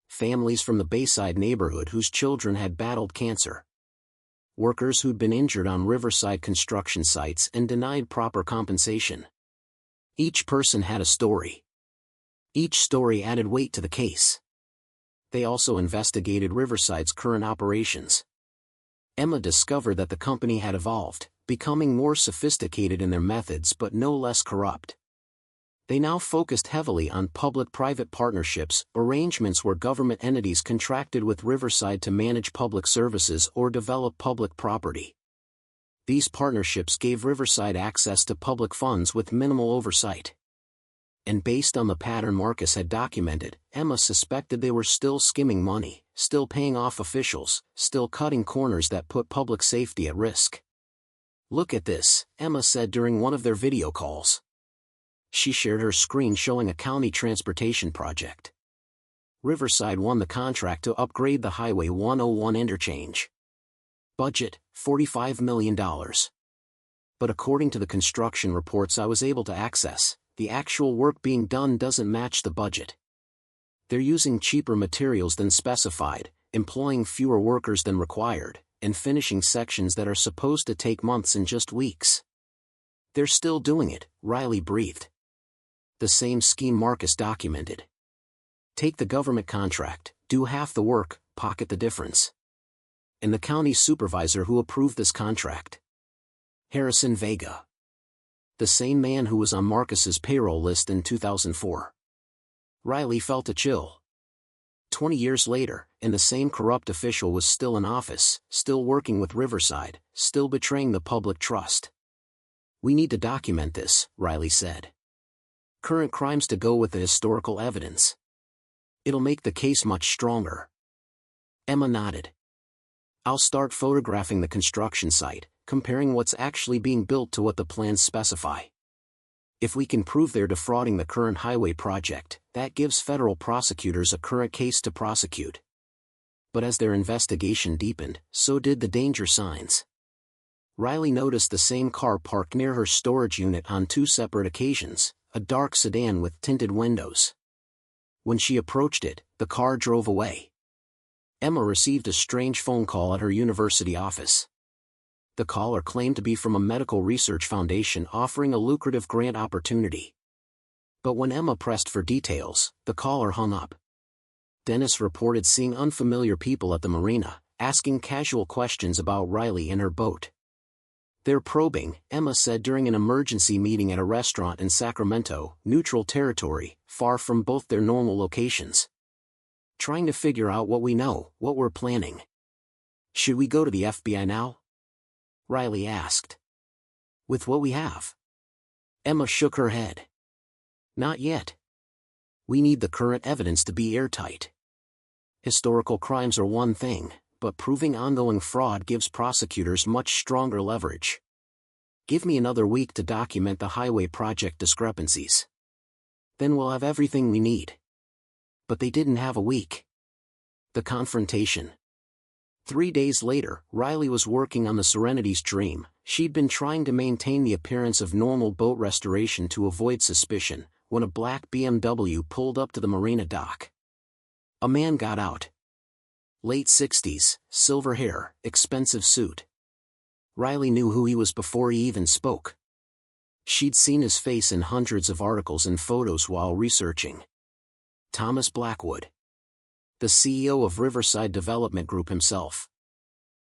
Families from the Bayside neighborhood whose children had battled cancer. Workers who'd been injured on Riverside construction sites and denied proper compensation. Each person had a story. Each story added weight to the case. They also investigated Riverside's current operations. Emma discovered that the company had evolved, becoming more sophisticated in their methods but no less corrupt. They now focused heavily on public-private partnerships, arrangements where government entities contracted with Riverside to manage public services or develop public property. These partnerships gave Riverside access to public funds with minimal oversight. And based on the pattern Marcus had documented, Emma suspected they were still skimming money, still paying off officials, still cutting corners that put public safety at risk. Look at this, Emma said during one of their video calls. She shared her screen showing a county transportation project. Riverside won the contract to upgrade the Highway 101 interchange. Budget, $45 million. But according to the construction reports I was able to access, the actual work being done doesn't match the budget. They're using cheaper materials than specified, employing fewer workers than required, and finishing sections that are supposed to take months in just weeks. They're still doing it, Riley breathed. The same scheme Marcus documented. Take the government contract, do half the work, pocket the difference. And the county supervisor who approved this contract? Harrison Vega. The same man who was on Marcus's payroll list in 2004. Riley felt a chill. 20 years later, and the same corrupt official was still in office, still working with Riverside, still betraying the public trust. We need to document this, Riley said. Current crimes to go with the historical evidence. It'll make the case much stronger. Emma nodded. I'll start photographing the construction site, comparing what's actually being built to what the plans specify. If we can prove they're defrauding the current highway project, that gives federal prosecutors a current case to prosecute. But as their investigation deepened, so did the danger signs. Riley noticed the same car parked near her storage unit on 2 separate occasions, a dark sedan with tinted windows. When she approached it, the car drove away. Emma received a strange phone call at her university office. The caller claimed to be from a medical research foundation offering a lucrative grant opportunity. But when Emma pressed for details, the caller hung up. Dennis reported seeing unfamiliar people at the marina, asking casual questions about Riley and her boat. "They're probing," Emma said during an emergency meeting at a restaurant in Sacramento, neutral territory, far from both their normal locations. "Trying to figure out what we know, what we're planning." "Should we go to the FBI now?" Riley asked. "With what we have?" Emma shook her head. "Not yet. We need the current evidence to be airtight. Historical crimes are one thing, but proving ongoing fraud gives prosecutors much stronger leverage. Give me another week to document the highway project discrepancies. Then we'll have everything we need." But they didn't have a week. The confrontation. 3 days later, Riley was working on the Serenity's dream. She'd been trying to maintain the appearance of normal boat restoration to avoid suspicion, when a black BMW pulled up to the marina dock. A man got out. Late 60s, silver hair, expensive suit. Riley knew who he was before he even spoke. She'd seen his face in hundreds of articles and photos while researching. Thomas Blackwood, the CEO of Riverside Development Group himself.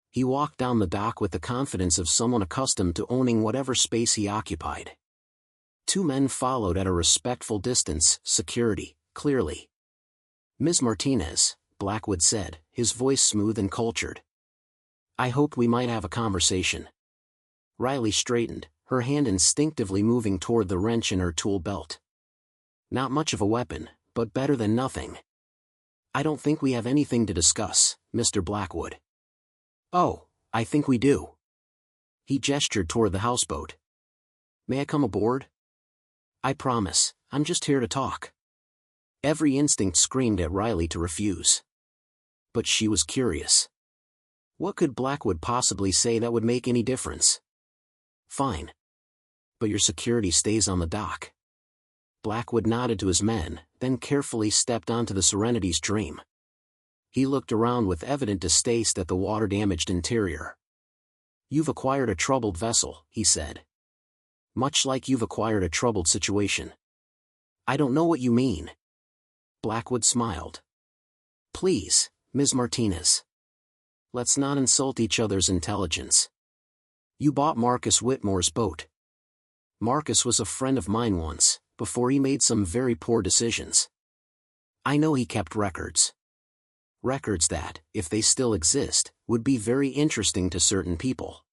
He walked down the dock with the confidence of someone accustomed to owning whatever space he occupied. 2 men followed at a respectful distance, security, clearly. "Ms. Martinez," Blackwood said, his voice smooth and cultured. "I hoped we might have a conversation." Riley straightened, her hand instinctively moving toward the wrench in her tool belt. "Not much of a weapon, but better than nothing." "I don't think we have anything to discuss, Mr. Blackwood." "Oh, I think we do." He gestured toward the houseboat. "May I come aboard?" "I promise, I'm just here to talk." Every instinct screamed at Riley to refuse. But she was curious. What could Blackwood possibly say that would make any difference? "Fine. But your security stays on the dock." Blackwood nodded to his men, then carefully stepped onto the Serenity's dream. He looked around with evident distaste at the water-damaged interior. "You've acquired a troubled vessel," he said. "Much like you've acquired a troubled situation." "I don't know what you mean." Blackwood smiled. "Please, Ms. Martinez. Let's not insult each other's intelligence. You bought Marcus Whitmore's boat. Marcus was a friend of mine once, before he made some very poor decisions. I know he kept records. Records that, if they still exist, would be very interesting to certain people.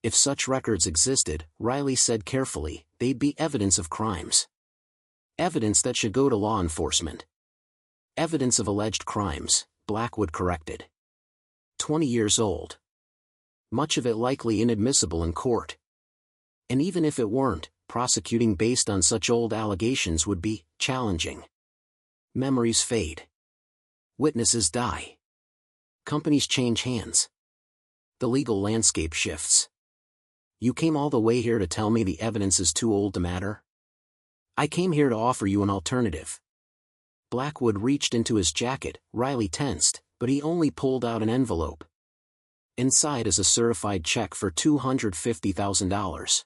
If such records existed," Riley said carefully, "they'd be evidence of crimes. Evidence that should go to law enforcement." "Evidence of alleged crimes," Blackwood corrected. 20 years old. Much of it likely inadmissible in court. And even if it weren't, prosecuting based on such old allegations would be challenging. Memories fade. Witnesses die. Companies change hands. The legal landscape shifts. You came all the way here to tell me the evidence is too old to matter? I came here to offer you an alternative. Blackwood reached into his jacket. Riley tensed, but he only pulled out an envelope. Inside is a certified check for $250,000.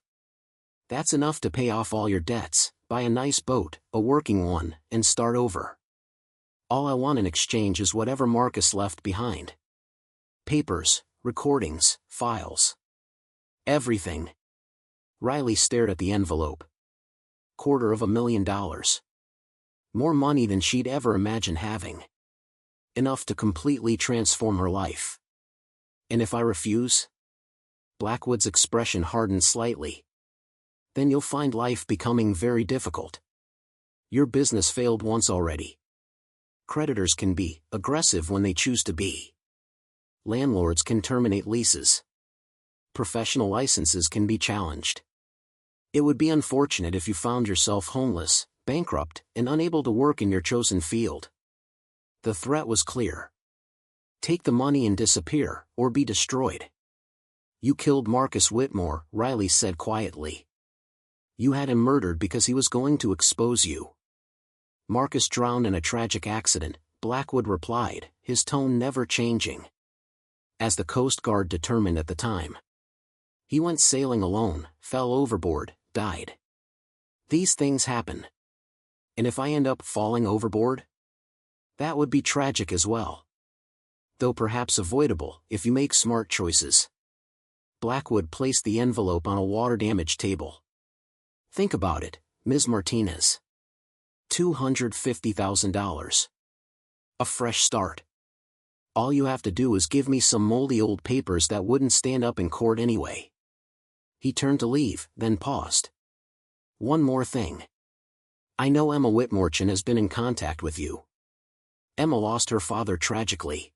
That's enough to pay off all your debts, buy a nice boat, a working one, and start over. All I want in exchange is whatever Marcus left behind. Papers, recordings, files. Everything." Riley stared at the envelope. $250,000. More money than she'd ever imagined having. Enough to completely transform her life. "And if I refuse?" Blackwood's expression hardened slightly. "Then you'll find life becoming very difficult. Your business failed once already. Creditors can be aggressive when they choose to be. Landlords can terminate leases. Professional licenses can be challenged. It would be unfortunate if you found yourself homeless, bankrupt, and unable to work in your chosen field." The threat was clear. Take the money and disappear, or be destroyed. "You killed Marcus Whitmore," Riley said quietly. "You had him murdered because he was going to expose you." "Marcus drowned in a tragic accident," Blackwood replied, his tone never changing. "As the Coast Guard determined at the time. He went sailing alone, fell overboard, died. These things happen. And if I end up falling overboard? That would be tragic as well. Though perhaps avoidable, if you make smart choices. Blackwood placed the envelope on a water-damaged table. Think about it, Ms. Martinez. $250,000. A fresh start. All you have to do is give me some moldy old papers that wouldn't stand up in court anyway. He turned to leave, then paused. One more thing. I know Emma Whitmorchan has been in contact with you. Emma lost her father tragically.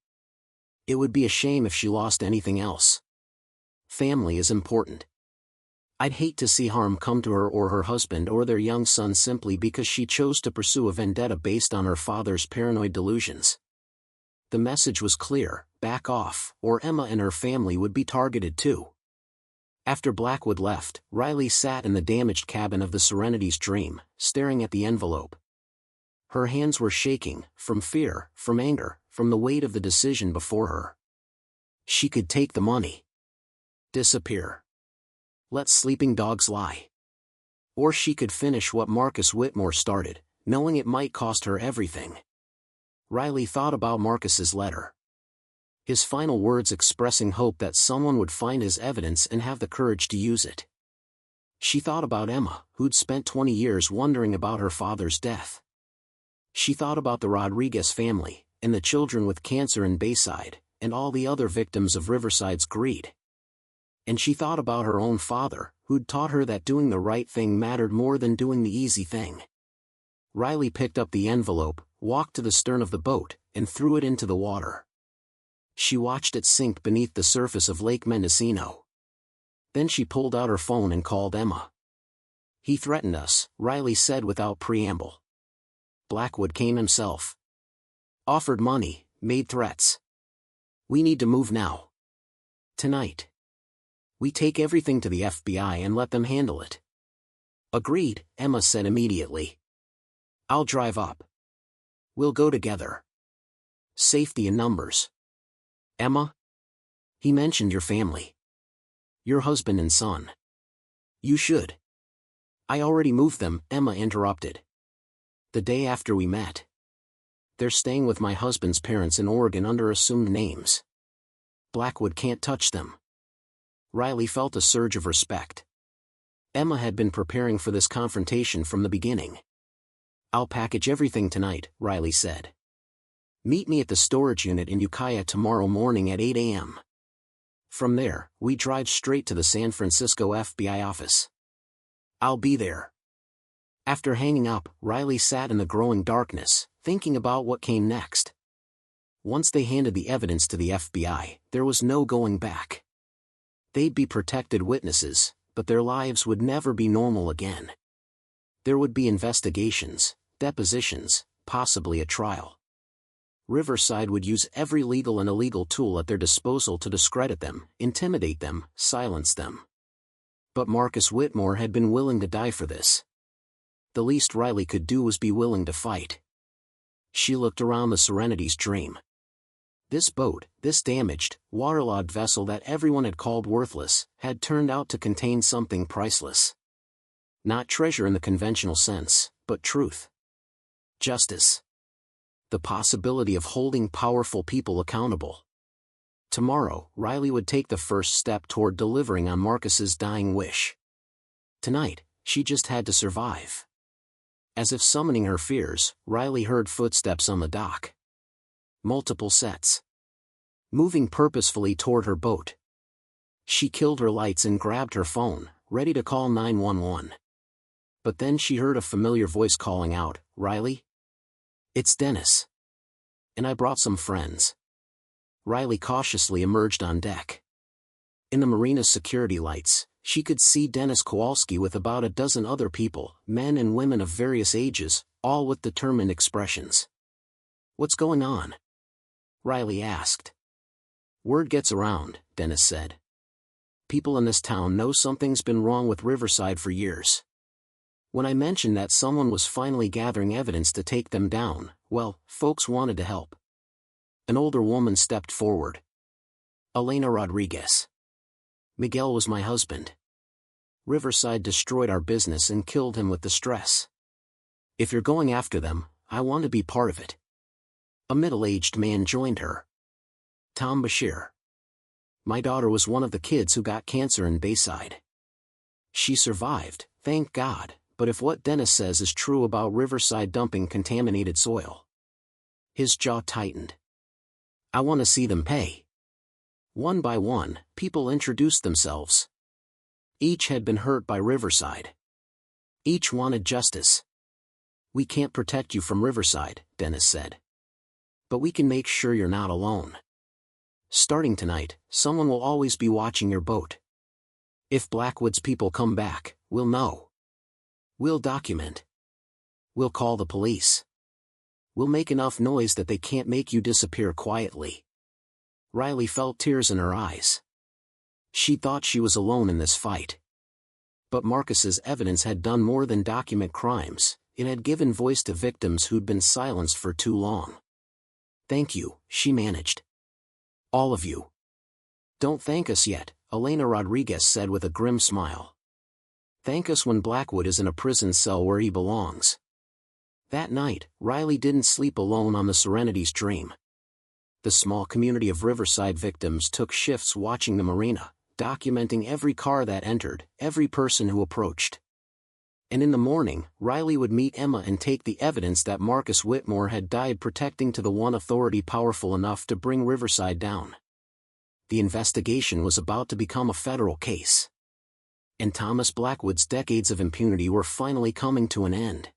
It would be a shame if she lost anything else. Family is important. I'd hate to see harm come to her or her husband or their young son simply because she chose to pursue a vendetta based on her father's paranoid delusions. The message was clear: back off, or Emma and her family would be targeted too. After Blackwood left, Riley sat in the damaged cabin of the Serenity's Dream, staring at the envelope. Her hands were shaking, from fear, from anger, from the weight of the decision before her. She could take the money. Disappear. Let sleeping dogs lie. Or she could finish what Marcus Whitmore started, knowing it might cost her everything. Riley thought about Marcus's letter. His final words expressing hope that someone would find his evidence and have the courage to use it. She thought about Emma, who'd spent 20 years wondering about her father's death. She thought about the Rodriguez family, and the children with cancer in Bayside, and all the other victims of Riverside's greed. And she thought about her own father, who'd taught her that doing the right thing mattered more than doing the easy thing. Riley picked up the envelope, walked to the stern of the boat, and threw it into the water. She watched it sink beneath the surface of Lake Mendocino. Then she pulled out her phone and called Emma. He threatened us, Riley said without preamble. Blackwood came himself. Offered money, made threats. We need to move now. Tonight. We take everything to the FBI and let them handle it. Agreed, Emma said immediately. I'll drive up. We'll go together. Safety in numbers. Emma? He mentioned your family. Your husband and son. You should. I already moved them, Emma interrupted. The day after we met. They're staying with my husband's parents in Oregon under assumed names. Blackwood can't touch them. Riley felt a surge of respect. Emma had been preparing for this confrontation from the beginning. I'll package everything tonight, Riley said. Meet me at the storage unit in Ukiah tomorrow morning at 8 a.m. From there, we drive straight to the San Francisco FBI office. I'll be there. After hanging up, Riley sat in the growing darkness, thinking about what came next. Once they handed the evidence to the FBI, there was no going back. They'd be protected witnesses, but their lives would never be normal again. There would be investigations, depositions, possibly a trial. Riverside would use every legal and illegal tool at their disposal to discredit them, intimidate them, silence them. But Marcus Whitmore had been willing to die for this. The least Riley could do was be willing to fight. She looked around the Serenity's Dream. This boat, this damaged, waterlogged vessel that everyone had called worthless, had turned out to contain something priceless. Not treasure in the conventional sense, but truth. Justice. The possibility of holding powerful people accountable. Tomorrow, Riley would take the first step toward delivering on Marcus's dying wish. Tonight, she just had to survive. As if summoning her fears, Riley heard footsteps on the dock. Multiple sets. Moving purposefully toward her boat. She killed her lights and grabbed her phone, ready to call 911. But then she heard a familiar voice calling out, Riley? It's Dennis. And I brought some friends. Riley cautiously emerged on deck. In the marina's security lights, she could see Dennis Kowalski with about a dozen other people, men and women of various ages, all with determined expressions. What's going on? Riley asked. Word gets around, Dennis said. People in this town know something's been wrong with Riverside for years. When I mentioned that someone was finally gathering evidence to take them down, well, folks wanted to help. An older woman stepped forward. Elena Rodriguez. Miguel was my husband. Riverside destroyed our business and killed him with the stress. If you're going after them, I want to be part of it. A middle-aged man joined her. Tom Bashir. My daughter was one of the kids who got cancer in Bayside. She survived, thank God, but if what Dennis says is true about Riverside dumping contaminated soil. His jaw tightened. I want to see them pay. One by one, people introduced themselves. Each had been hurt by Riverside. Each wanted justice. We can't protect you from Riverside, Dennis said. But we can make sure you're not alone. Starting tonight, someone will always be watching your boat. If Blackwood's people come back, we'll know. We'll document. We'll call the police. We'll make enough noise that they can't make you disappear quietly. Riley felt tears in her eyes. She thought she was alone in this fight. But Marcus's evidence had done more than document crimes, it had given voice to victims who'd been silenced for too long. Thank you, she managed. All of you. Don't thank us yet, Elena Rodriguez said with a grim smile. Thank us when Blackwood is in a prison cell where he belongs. That night, Riley didn't sleep alone on the Serenity's dream. The small community of Riverside victims took shifts watching the marina, documenting every car that entered, every person who approached. And in the morning, Riley would meet Emma and take the evidence that Marcus Whitmore had died protecting to the one authority powerful enough to bring Riverside down. The investigation was about to become a federal case. And Thomas Blackwood's decades of impunity were finally coming to an end.